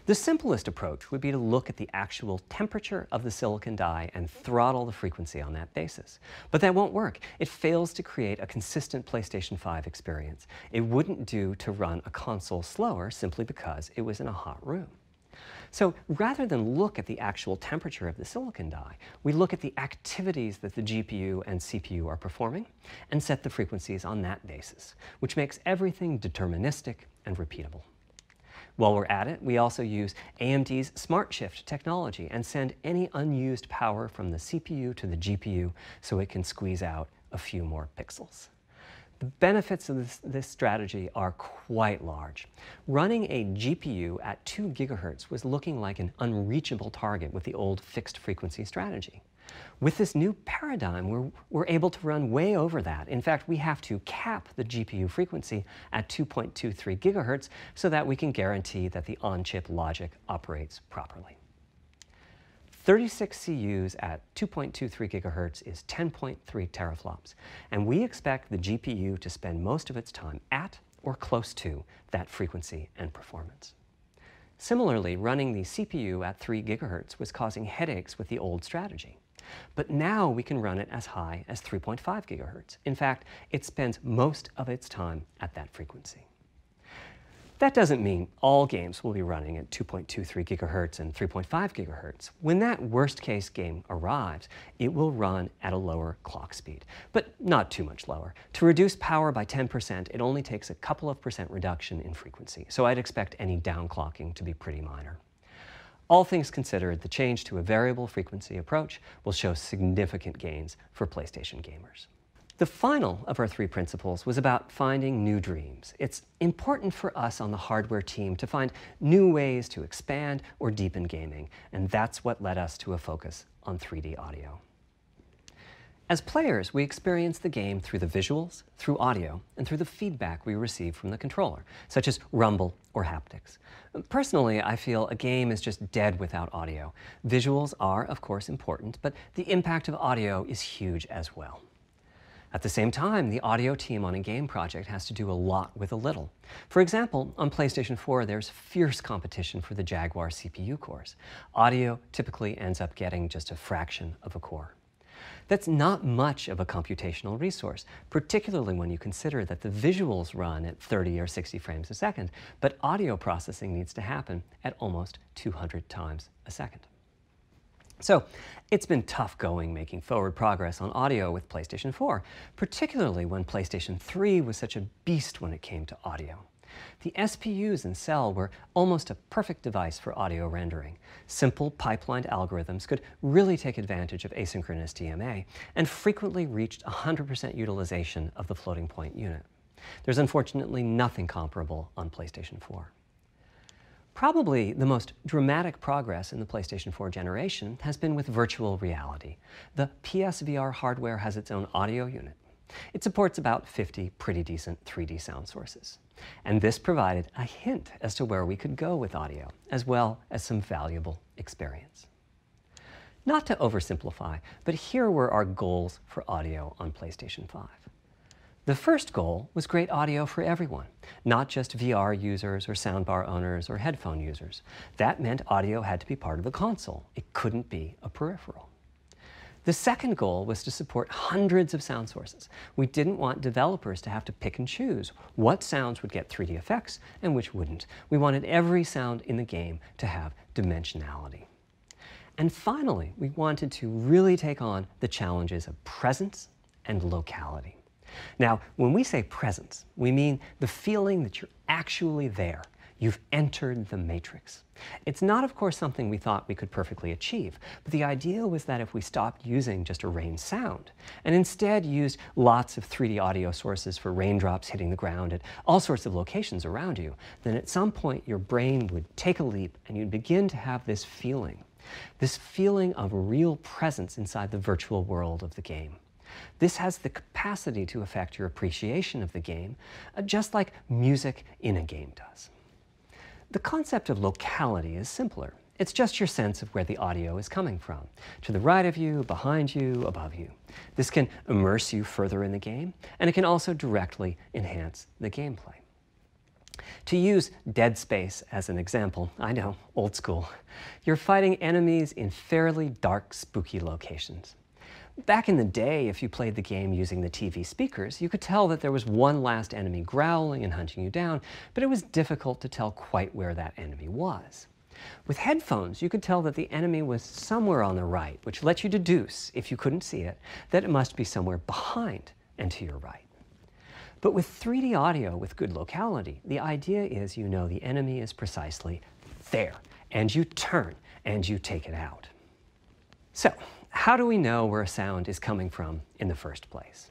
The simplest approach would be to look at the actual temperature of the silicon die and throttle the frequency on that basis. But that won't work. It fails to create a consistent PlayStation 5 experience. It wouldn't do to run a console slower simply because it was in a hot room. So rather than look at the actual temperature of the silicon die, we look at the activities that the GPU and CPU are performing and set the frequencies on that basis, which makes everything deterministic and repeatable. While we're at it, we also use AMD's Smart Shift technology and send any unused power from the CPU to the GPU so it can squeeze out a few more pixels. The benefits of this strategy are quite large. Running a GPU at 2 GHz was looking like an unreachable target with the old fixed frequency strategy. With this new paradigm, we're able to run way over that. In fact, we have to cap the GPU frequency at 2.23 GHz so that we can guarantee that the on-chip logic operates properly. 36 CUs at 2.23 GHz is 10.3 teraflops, and we expect the GPU to spend most of its time at or close to that frequency and performance. Similarly, running the CPU at 3 GHz was causing headaches with the old strategy. But now we can run it as high as 3.5 GHz. In fact, it spends most of its time at that frequency. That doesn't mean all games will be running at 2.23 GHz and 3.5 GHz. When that worst-case game arrives, it will run at a lower clock speed, but not too much lower. To reduce power by 10%, it only takes a couple of percent reduction in frequency, so I'd expect any downclocking to be pretty minor. All things considered, the change to a variable frequency approach will show significant gains for PlayStation gamers. The final of our 3 principles was about finding new dreams. It's important for us on the hardware team to find new ways to expand or deepen gaming, and that's what led us to a focus on 3D audio. As players, we experience the game through the visuals, through audio, and through the feedback we receive from the controller, such as rumble or haptics. Personally, I feel a game is just dead without audio. Visuals are, of course, important, but the impact of audio is huge as well. At the same time, the audio team on a game project has to do a lot with a little. For example, on PlayStation 4, there's fierce competition for the Jaguar CPU cores. Audio typically ends up getting just a fraction of a core. That's not much of a computational resource, particularly when you consider that the visuals run at 30 or 60 frames a second, but audio processing needs to happen at almost 200 times a second. So it's been tough going making forward progress on audio with PlayStation 4, particularly when PlayStation 3 was such a beast when it came to audio. The SPUs in Cell were almost a perfect device for audio rendering. Simple pipelined algorithms could really take advantage of asynchronous DMA and frequently reached 100% utilization of the floating point unit. There's unfortunately nothing comparable on PlayStation 4. Probably the most dramatic progress in the PlayStation 4 generation has been with virtual reality. The PSVR hardware has its own audio unit. It supports about 50 pretty decent 3D sound sources. And this provided a hint as to where we could go with audio, as well as some valuable experience. Not to oversimplify, but here were our goals for audio on PlayStation 5. The first goal was great audio for everyone, not just VR users or soundbar owners or headphone users. That meant audio had to be part of the console. It couldn't be a peripheral. The second goal was to support hundreds of sound sources. We didn't want developers to have to pick and choose what sounds would get 3D effects and which wouldn't. We wanted every sound in the game to have dimensionality. And finally, we wanted to really take on the challenges of presence and locality. Now, when we say presence, we mean the feeling that you're actually there. You've entered the matrix. It's not, of course, something we thought we could perfectly achieve, but the idea was that if we stopped using just a rain sound and instead used lots of 3D audio sources for raindrops hitting the ground at all sorts of locations around you, then at some point your brain would take a leap and you'd begin to have this feeling of real presence inside the virtual world of the game. This has the capacity to affect your appreciation of the game, just like music in a game does. The concept of locality is simpler. It's just your sense of where the audio is coming from, to the right of you, behind you, above you. This can immerse you further in the game, and it can also directly enhance the gameplay. To use Dead Space as an example, I know, old school, you're fighting enemies in fairly dark, spooky locations. Back in the day, if you played the game using the TV speakers, you could tell that there was one last enemy growling and hunting you down, but it was difficult to tell quite where that enemy was. With headphones, you could tell that the enemy was somewhere on the right, which let you deduce, if you couldn't see it, that it must be somewhere behind and to your right. But with 3D audio with good locality, the idea is you know the enemy is precisely there, and you turn and you take it out. So, how do we know where a sound is coming from in the first place?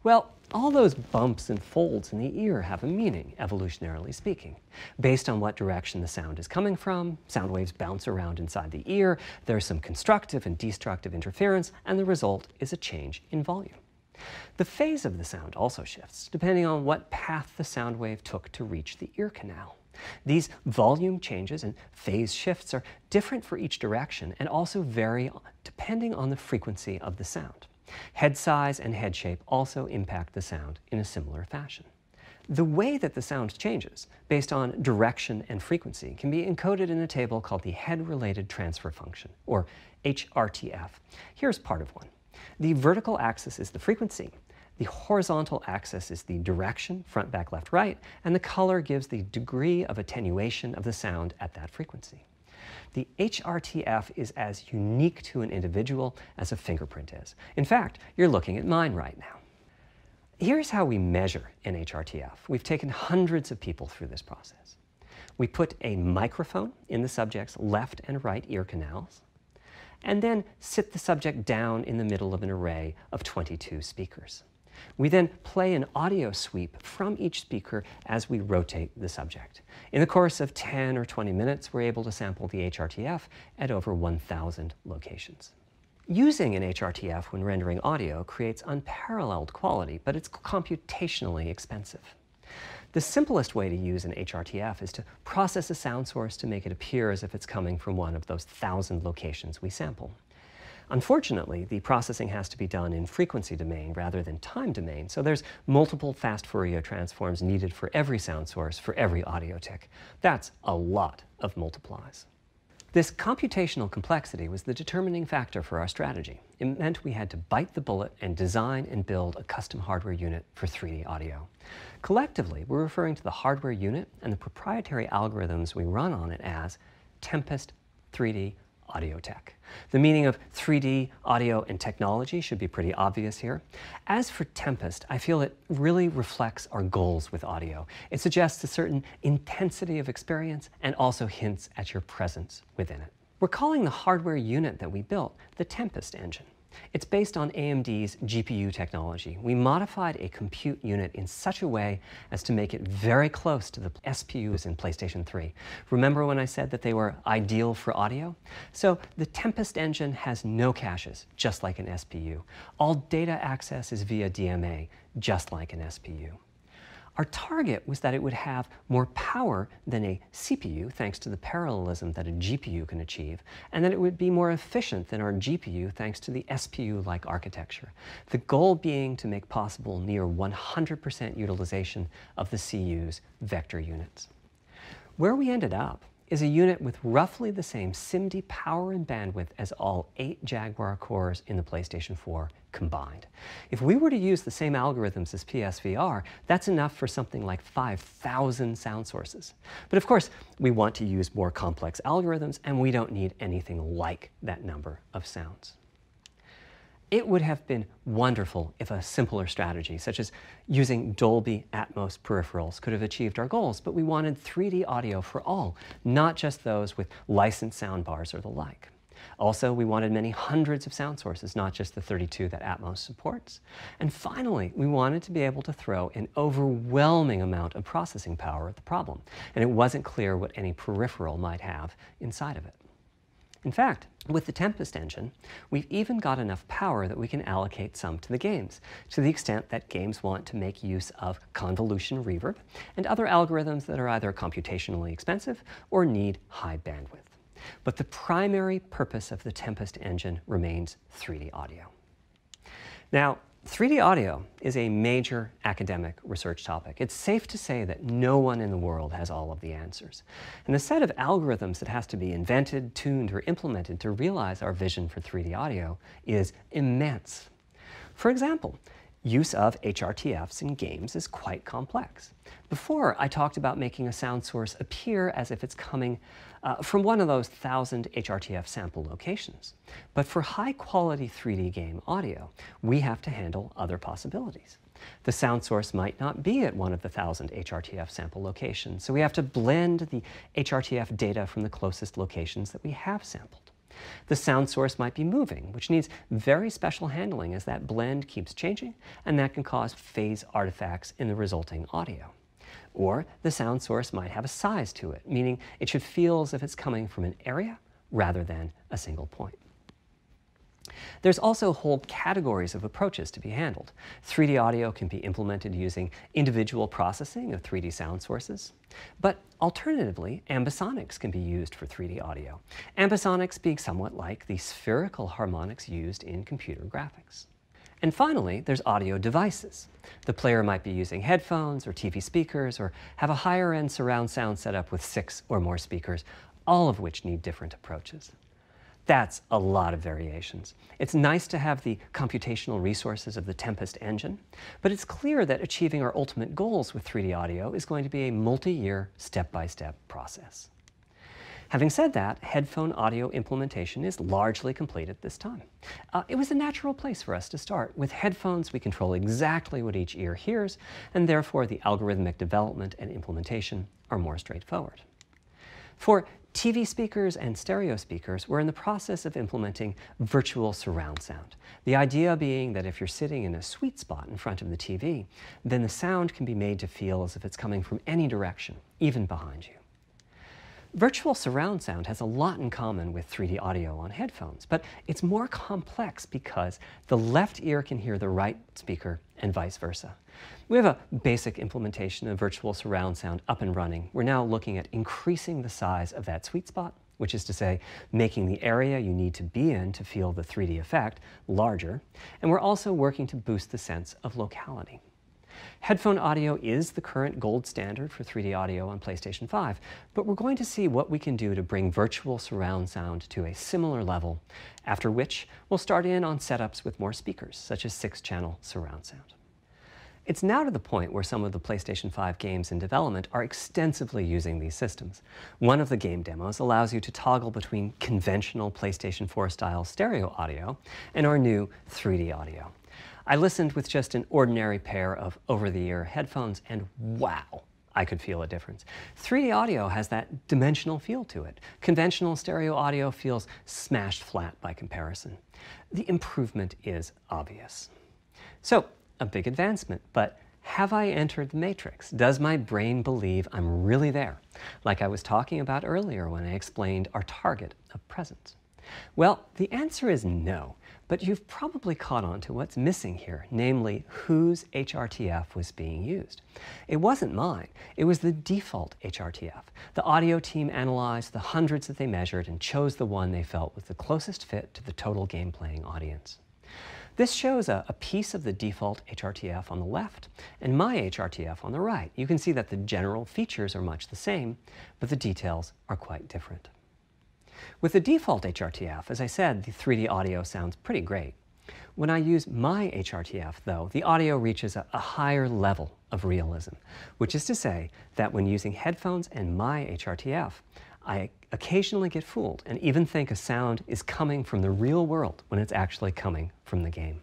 Well, all those bumps and folds in the ear have a meaning, evolutionarily speaking. Based on what direction the sound is coming from, sound waves bounce around inside the ear, there's some constructive and destructive interference, and the result is a change in volume. The phase of the sound also shifts, depending on what path the sound wave took to reach the ear canal. These volume changes and phase shifts are different for each direction and also vary depending on the frequency of the sound. Head size and head shape also impact the sound in a similar fashion. The way that the sound changes, based on direction and frequency, can be encoded in a table called the head-related transfer function, or HRTF. Here's part of one. The vertical axis is the frequency, the horizontal axis is the direction, front, back, left, right, and the color gives the degree of attenuation of the sound at that frequency. The HRTF is as unique to an individual as a fingerprint is. In fact, you're looking at mine right now. Here's how we measure an HRTF. We've taken hundreds of people through this process. We put a microphone in the subject's left and right ear canals, and then sit the subject down in the middle of an array of 22 speakers. We then play an audio sweep from each speaker as we rotate the subject. In the course of 10 or 20 minutes, we're able to sample the HRTF at over 1,000 locations. Using an HRTF when rendering audio creates unparalleled quality, but it's computationally expensive. The simplest way to use an HRTF is to process a sound source to make it appear as if it's coming from one of those 1,000 locations we sample. Unfortunately, the processing has to be done in frequency domain rather than time domain, so there's multiple fast Fourier transforms needed for every sound source for every audio tick. That's a lot of multiplies. This computational complexity was the determining factor for our strategy. It meant we had to bite the bullet and design and build a custom hardware unit for 3D audio. Collectively, we're referring to the hardware unit and the proprietary algorithms we run on it as Tempest 3D Audio Tech. The meaning of 3D audio and technology should be pretty obvious here. As for Tempest, I feel it really reflects our goals with audio. It suggests a certain intensity of experience and also hints at your presence within it. We're calling the hardware unit that we built the Tempest engine. It's based on AMD's GPU technology. We modified a compute unit in such a way as to make it very close to the SPUs in PlayStation 3. Remember when I said that they were ideal for audio? So the Tempest engine has no caches, just like an SPU. All data access is via DMA, just like an SPU. Our target was that it would have more power than a CPU, thanks to the parallelism that a GPU can achieve, and that it would be more efficient than our GPU, thanks to the SPU-like architecture. The goal being to make possible near 100% utilization of the CU's vector units. Where we ended up is a unit with roughly the same SIMD power and bandwidth as all 8 Jaguar cores in the PlayStation 4 combined. If we were to use the same algorithms as PSVR, that's enough for something like 5,000 sound sources. But of course, we want to use more complex algorithms, and we don't need anything like that number of sounds. It would have been wonderful if a simpler strategy, such as using Dolby Atmos peripherals, could have achieved our goals, but we wanted 3D audio for all, not just those with licensed soundbars or the like. Also, we wanted many hundreds of sound sources, not just the 32 that Atmos supports. And finally, we wanted to be able to throw an overwhelming amount of processing power at the problem, and it wasn't clear what any peripheral might have inside of it. In fact, with the Tempest engine, we've even got enough power that we can allocate some to the games, to the extent that games want to make use of convolution reverb and other algorithms that are either computationally expensive or need high bandwidth. But the primary purpose of the Tempest engine remains 3D audio. Now, 3D audio is a major academic research topic. It's safe to say that no one in the world has all of the answers. And the set of algorithms that has to be invented, tuned, or implemented to realize our vision for 3D audio is immense. For example, use of HRTFs in games is quite complex. Before, I talked about making a sound source appear as if it's coming from one of those 1,000 HRTF sample locations. But for high-quality 3D game audio, we have to handle other possibilities. The sound source might not be at one of the 1,000 HRTF sample locations, so we have to blend the HRTF data from the closest locations that we have sampled. The sound source might be moving, which needs very special handling as that blend keeps changing, and that can cause phase artifacts in the resulting audio. Or the sound source might have a size to it, meaning it should feel as if it's coming from an area rather than a single point. There's also whole categories of approaches to be handled. 3D audio can be implemented using individual processing of 3D sound sources. But alternatively, ambisonics can be used for 3D audio. Ambisonics being somewhat like the spherical harmonics used in computer graphics. And finally, there's audio devices. The player might be using headphones or TV speakers or have a higher-end surround sound setup with 6 or more speakers, all of which need different approaches. That's a lot of variations. It's nice to have the computational resources of the Tempest engine, but it's clear that achieving our ultimate goals with 3D audio is going to be a multi-year, step-by-step process. Having said that, headphone audio implementation is largely complete at this time. It was a natural place for us to start. With headphones, we control exactly what each ear hears, and therefore the algorithmic development and implementation are more straightforward. For TV speakers and stereo speakers, we're in the process of implementing virtual surround sound. The idea being that if you're sitting in a sweet spot in front of the TV, then the sound can be made to feel as if it's coming from any direction, even behind you. Virtual surround sound has a lot in common with 3D audio on headphones, but it's more complex because the left ear can hear the right speaker and vice versa. We have a basic implementation of virtual surround sound up and running. We're now looking at increasing the size of that sweet spot, which is to say, making the area you need to be in to feel the 3D effect larger, and we're also working to boost the sense of locality. Headphone audio is the current gold standard for 3D audio on PlayStation 5, but we're going to see what we can do to bring virtual surround sound to a similar level, after which we'll start in on setups with more speakers, such as 6-channel surround sound. It's now to the point where some of the PlayStation 5 games in development are extensively using these systems. One of the game demos allows you to toggle between conventional PlayStation 4-style stereo audio and our new 3D audio. I listened with just an ordinary pair of over-the-ear headphones, and wow, I could feel a difference. 3D audio has that dimensional feel to it. Conventional stereo audio feels smashed flat by comparison. The improvement is obvious. So, a big advancement, but have I entered the matrix? Does my brain believe I'm really there, like I was talking about earlier when I explained our target of presence? Well, the answer is no, but you've probably caught on to what's missing here, namely whose HRTF was being used. It wasn't mine, it was the default HRTF. The audio team analyzed the hundreds that they measured and chose the one they felt was the closest fit to the total game-playing audience. This shows a piece of the default HRTF on the left and my HRTF on the right. You can see that the general features are much the same, but the details are quite different. With the default HRTF, as I said, the 3D audio sounds pretty great. When I use my HRTF, though, the audio reaches a higher level of realism, which is to say that when using headphones and my HRTF, I occasionally get fooled and even think a sound is coming from the real world when it's actually coming from the game.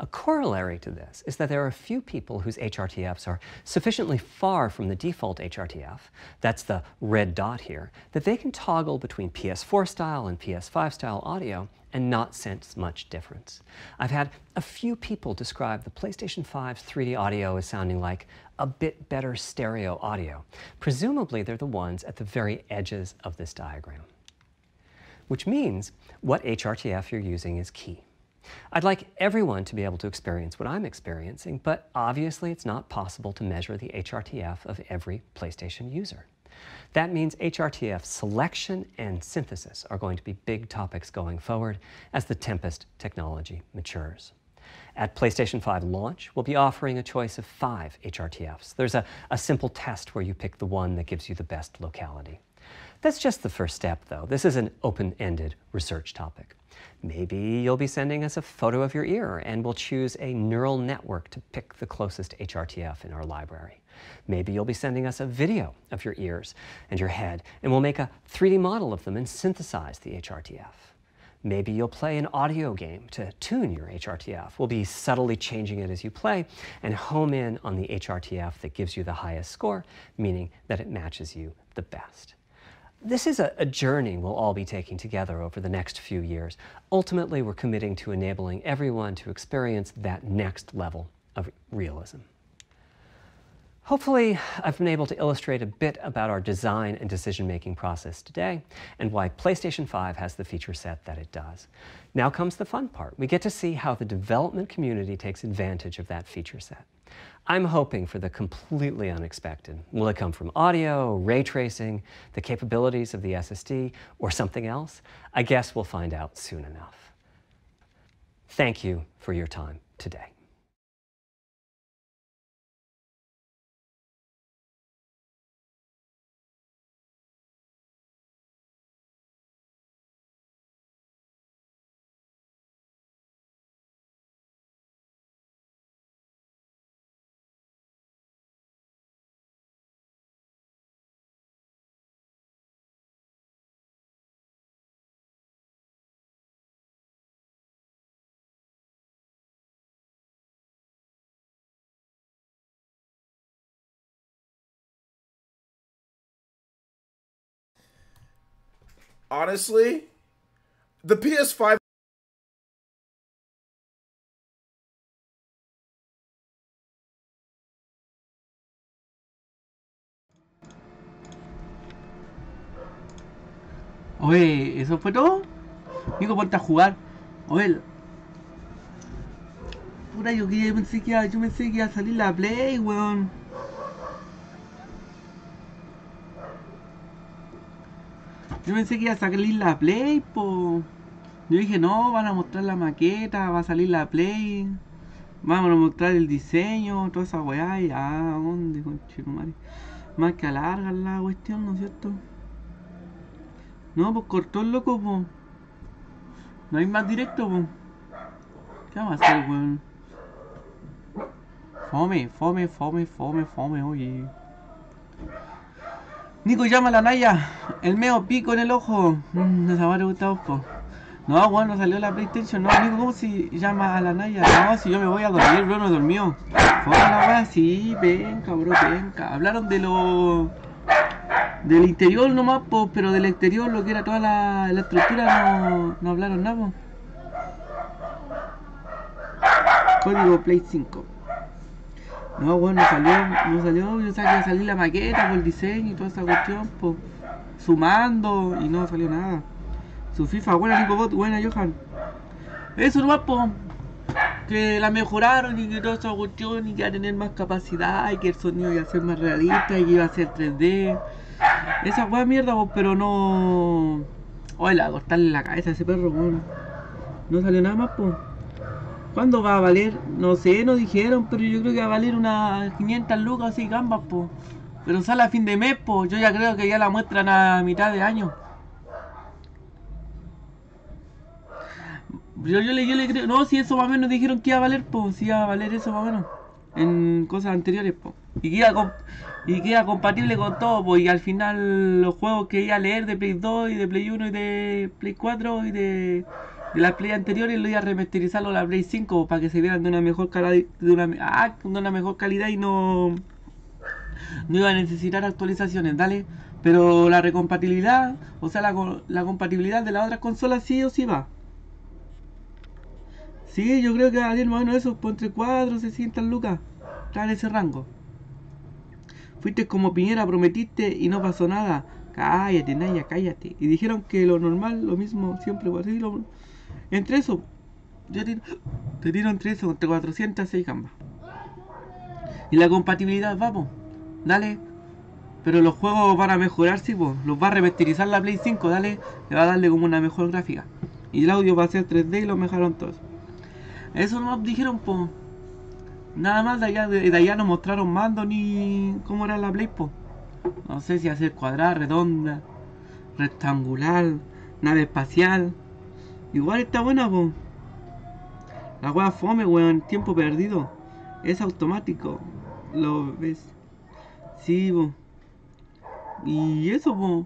A corollary to this is that there are a few people whose HRTFs are sufficiently far from the default HRTF, that's the red dot here, that they can toggle between PS4 style and PS5 style audio and not sense much difference. I've had a few people describe the PlayStation 5's 3D audio as sounding like a bit better stereo audio. Presumably they're the ones at the very edges of this diagram. Which means what HRTF you're using is key. I'd like everyone to be able to experience what I'm experiencing, but obviously it's not possible to measure the HRTF of every PlayStation user. That means HRTF selection and synthesis are going to be big topics going forward as the Tempest technology matures. At PlayStation 5 launch, we'll be offering a choice of 5 HRTFs. There's a simple test where you pick the one that gives you the best locality. That's just the first step, though. This is an open-ended research topic. Maybe you'll be sending us a photo of your ear, and we'll choose a neural network to pick the closest HRTF in our library. Maybe you'll be sending us a video of your ears and your head, and we'll make a 3D model of them and synthesize the HRTF. Maybe you'll play an audio game to tune your HRTF. We'll be subtly changing it as you play and home in on the HRTF that gives you the highest score, meaning that it matches you the best. This is a journey we'll all be taking together over the next few years. Ultimately, we're committing to enabling everyone to experience that next level of realism. Hopefully, I've been able to illustrate a bit about our design and decision-making process today, and why PlayStation 5 has the feature set that it does. Now comes the fun part. We get to see how the development community takes advantage of that feature set. I'm hoping for the completely unexpected. Will it come from audio, ray tracing, the capabilities of the SSD, or something else? I guess we'll find out soon enough. Thank you for your time today. Honestly, the PS5... Oye, ¿eso fue todo? Nico, ponte a jugar. Oye, puta, yo pensé que iba a salir la Play, weón. Yo pensé que iba a salir la Play, po. Yo dije, no, van a mostrar la maqueta, va a salir la Play. Vamos a mostrar el diseño, toda esa weá. Y ¿dónde, conchetumare? Más que alargan la cuestión, ¿no es cierto? No, pues cortó el loco, po. No hay más directo, po. ¿Qué vamos a hacer, weón? Fome, oye. Nico, llama a la Naya. El meo pico en el ojo. Esa madre gusta vos, po. No, bueno, no salió la PlayStation. No, Nico, ¿cómo si llama a la Naya? No, si yo me voy a dormir, bro, no dormió. Fue la weá, sí, venga, bro, venga. Hablaron de lo... del interior nomás, po, pero del exterior, lo que era toda la estructura, no hablaron nada, po. Código Play 5. No, bueno, no salió, yo sabía que iba a salir la maqueta por el diseño y toda esa cuestión, pues, sumando, y no salió nada. Su FIFA, buena NicoBot, buena Johan. Eso nomás, pues, que la mejoraron y que toda esa cuestión, y que iba a tener más capacidad, y que el sonido iba a ser más realista, y que iba a ser 3D. Esa fue mierda, pues, pero no... Oye, a cortarle la cabeza a ese perro, bueno. No salió nada más, pues. ¿Cuándo va a valer? No sé, no dijeron, pero yo creo que va a valer unas 500 lucas así gambas, po. Pero sale a fin de mes, po. Yo ya creo que ya la muestran a mitad de año. Yo le creo. No, si eso más o menos dijeron que iba a valer, po. Si iba a valer eso más o menos. En cosas anteriores, po. Y que iba compatible con todo, po. Y al final los juegos que iba a leer de Play 2 y de Play 1 y de Play 4 y de las Play anteriores lo iba a remasterizarlo a la Play 5 para que se vieran de una mejor calidad, de una mejor calidad y no iba a necesitar actualizaciones, dale. Pero la recompatibilidad, o sea, la compatibilidad de las otras consolas sí o sí va. Sí, yo creo que va a valer más o menos eso, por entre 4 y 600 lucas. Está en ese rango. Fuiste como Piñera, prometiste y no pasó nada. Cállate, Naya, cállate. Y dijeron que lo normal, lo mismo, siempre, así, entre eso, te tiro entre eso, entre 406 gambas. Y la compatibilidad, vamos, dale. Pero los juegos van a mejorar, sí, pues. Los va a remasterizar la Play 5, dale. Le va a darle como una mejor gráfica. Y el audio va a ser 3D y lo mejoraron todos. Eso no dijeron, pues. Nada más de allá no mostraron mando ni cómo era la Play, pues. No sé si hacer cuadrada, redonda, rectangular, nave espacial. Igual está buena, po. La wea fome, weón, tiempo perdido. Es automático. Lo ves. Sí, po. Y eso, po.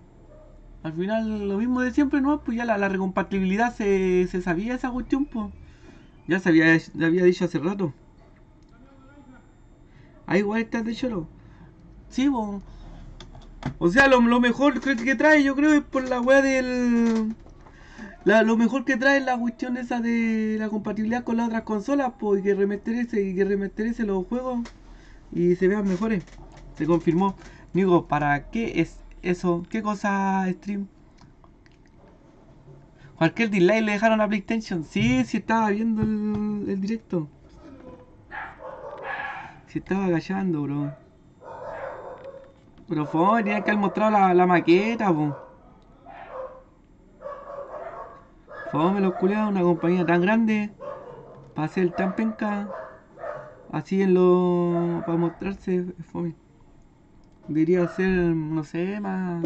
Al final lo mismo de siempre, ¿no? Pues ya la recompatibilidad se sabía esa cuestión, po. Ya se había dicho hace rato. Ah, igual está de choro. Sí, po. O sea, lo mejor que trae, yo creo, es por la weá del... lo mejor que trae es la cuestión esa de la compatibilidad con las otras consolas, pues, y que remeterese los juegos y se vean mejores. Se confirmó. Digo, ¿para qué es eso? ¿Qué cosa stream? Cualquier delay le dejaron a PlayStation. Sí, estaba viendo el directo. Sí estaba agachando, bro. Pero fue, tenían que haber mostrado la maqueta, po. Fome los culiados, una compañía tan grande para hacer tan penca así en lo... para mostrarse, fome. Debería ser, no sé, más...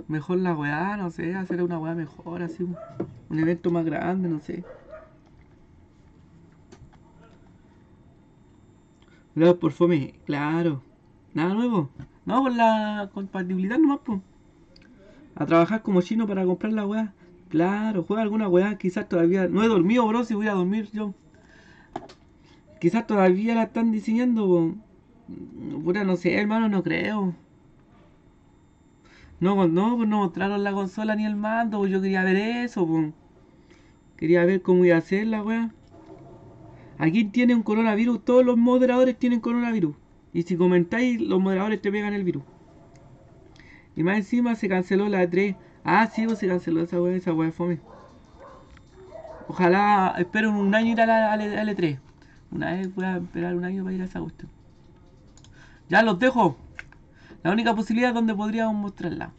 mejor la weá, no sé, hacer una weá mejor, así, un evento más grande, no sé. Luego por fome, claro. Nada nuevo. No, por la compatibilidad nomás, pues. A trabajar como chino para comprar la weá. Claro, juega alguna weá, quizás todavía... No he dormido, bro, si voy a dormir yo. Quizás todavía la están diseñando, po. Puta, no sé, hermano, no creo. No, pues no mostraron la consola ni el mando, pues yo quería ver eso, pues. Quería ver cómo iba a ser la weá. Aquí tiene un coronavirus, todos los moderadores tienen coronavirus. Y si comentáis, los moderadores te pegan el virus. Y más encima se canceló la E3. Ah, sí, pues se canceló esa weá fome. Ojalá, espero un año ir a la E3. Una vez voy a esperar un año para ir a esa cuestión. Ya los dejo. La única posibilidad es donde podríamos mostrarla.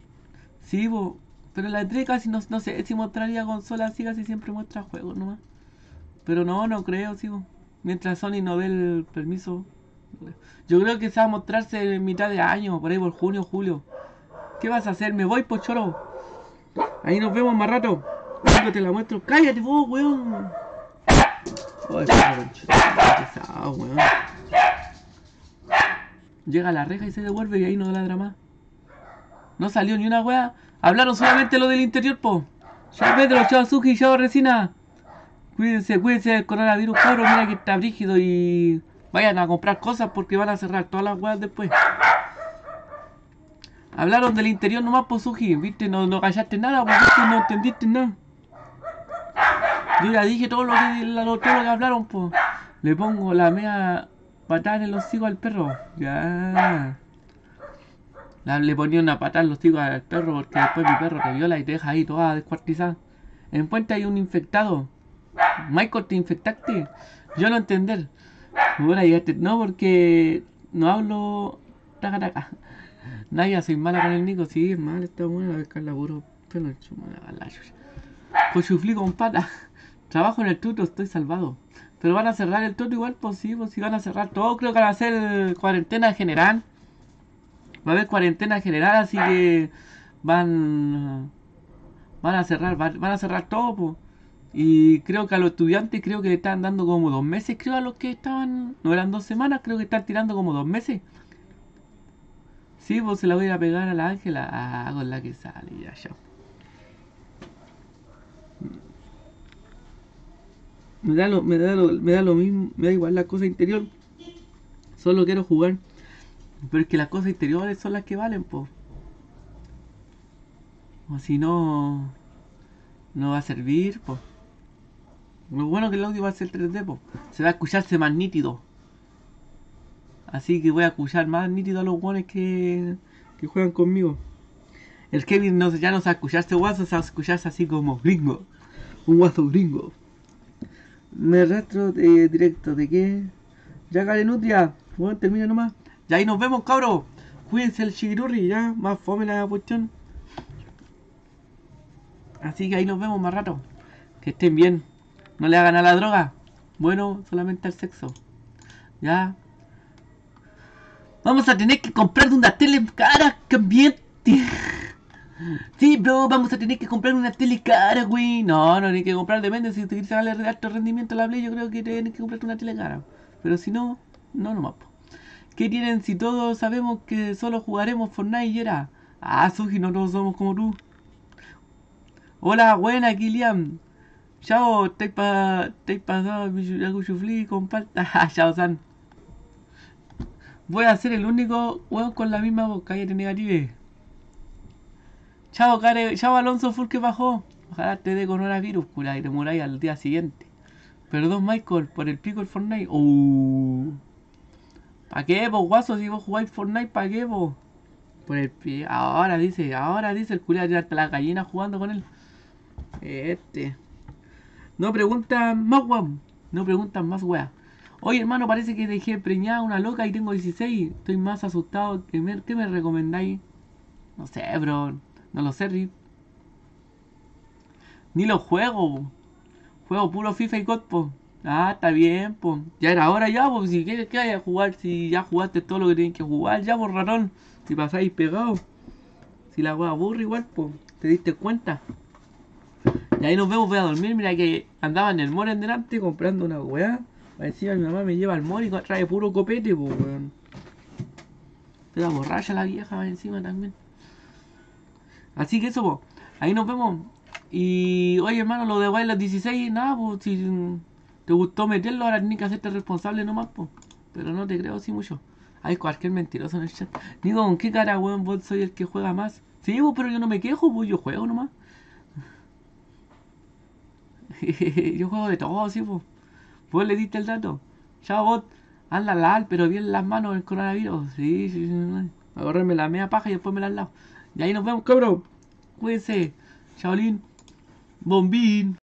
Sí, pues, pero la E3 casi no sé si mostraría consolas así, casi siempre muestra juegos nomás. Pero no creo, sí, pues. Mientras Sony no dé el permiso. Yo creo que se va a mostrarse en mitad de año, por ahí por junio, julio. ¿Qué vas a hacer? Me voy, pochoro. Ahí nos vemos más rato. Luego te la muestro. ¡Cállate vos, weón! Oh, pesado, weón. Llega a la reja y se devuelve y ahí no ladra más. No salió ni una weá. Hablaron solamente lo del interior, po. Chao Pedro, chao Suki, chao Resina. Cuídense del coronavirus, cabros. Mira que está brígido y vayan a comprar cosas porque van a cerrar todas las weas después. Hablaron del interior nomás, po, Suki. Viste, no callaste nada, porque no entendiste nada. Yo ya dije todo lo que hablaron, po. Le pongo la mea patada en los hocicos al perro. Ya. Le ponía una patada en los hocicos al perro porque después mi perro te viola y te deja ahí toda descuartizada. En Puente hay un infectado. Michael, ¿te infectaste? Yo no entender. Bueno, llegaste. No, porque no hablo. Taca. Naya, soy mala con el Nico. Sí, es mal, está buena la pescarla puro. Pero Cochuflí con pata. Trabajo en el tuto, estoy salvado. Pero van a cerrar el tuto igual, pues sí, van a cerrar todo. Creo que van a hacer cuarentena general. Va a haber cuarentena general, así que van a cerrar todo, pues. Y creo que a los estudiantes creo que le están dando como 2 meses, creo, a los que estaban, no eran 2 semanas, creo que están tirando como 2 meses. Sí, pues se la voy a pegar a la Ángela. Ah, con la que sale, ya. Me da lo mismo, me da igual la cosa interior. Solo quiero jugar. Pero es que las cosas interiores son las que valen, po. O si no, no va a servir, po. Lo bueno que el audio va a ser 3D, po. Se va a escucharse más nítido. Así que voy a escuchar más nítido a los guanes que juegan conmigo. El Kevin ya no se va a escucharse guaso, se va a escucharse así como gringo. Un guaso gringo. Me arrastro de directo, ¿de qué? Ya Galenutria, bueno, termina nomás. Ya ahí nos vemos, cabros. Cuídense el chiquirurri, ya, más fome la cuestión. Así que ahí nos vemos más rato. Que estén bien. No le hagan a la droga. Bueno, solamente al sexo. Ya. Vamos a tener que comprar una tele cara, cambiante. Sí, bro, vamos a tener que comprar una tele cara, güey. No hay que comprar, depende. Si te quieres darle alto rendimiento a la Play, yo creo que tienes que comprarte una tele cara. Pero si no, nomás. ¿Qué tienen si todos sabemos que solo jugaremos Fortnite y era? Ah, Suji, no todos somos como tú. Hola, buena, Kilian. Chao, te pasado mi chufli con palta. Chao, San. Voy a ser el único weón con la misma voz. Cállate, negative. Chao, chao, Alonso Full que bajó. Ojalá te dé coronavirus, cura, y te muráis al día siguiente. Perdón, Michael, por el pico del Fortnite. ¿Pa' qué, vos, guaso? Si vos jugáis Fortnite, ¿pa' qué, vos? Por el pie. Ahora dice el culiado, tirarte la gallina jugando con él. No preguntan más, weón. No preguntan más, weón. Oye, hermano, parece que dejé preñada una loca y tengo 16. Estoy más asustado. ¿Qué me recomendáis? No sé, bro. No lo sé, Rip. Ni lo juego. Juego puro FIFA y COD, po. Ah, está bien, po. Ya era hora ya, po. Si quieres que vaya a jugar, si ya jugaste todo lo que tienes que jugar, ya, po, ratón. Si pasáis pegado. Si la wea aburre igual, po. ¿Te diste cuenta? Y ahí nos vemos, voy a dormir. Mira que andaba en el mall en delante comprando una weá. Encima mi mamá me lleva al mall y trae puro copete, po, weón. Era borracha la vieja encima también. Así que eso, po. Ahí nos vemos. Y oye, hermano, lo de los 16, nada, pues si te gustó meterlo, ahora tienes que hacerte responsable nomás, pues. Pero no te creo así mucho. Hay cualquier mentiroso en el chat. Digo, ¿con qué cara, weón? Vos soy el que juega más. Sí, pues, pero yo no me quejo, pues yo juego nomás. Yo juego de todo, sí, pues. Vos le diste el dato. Chao, bot. Anda al, pero bien las manos el coronavirus. Sí, sí, sí. Agárrame la media paja y después me la lavo. Y ahí nos vemos, cabrón. Cuídense. Shaolin. Bombín.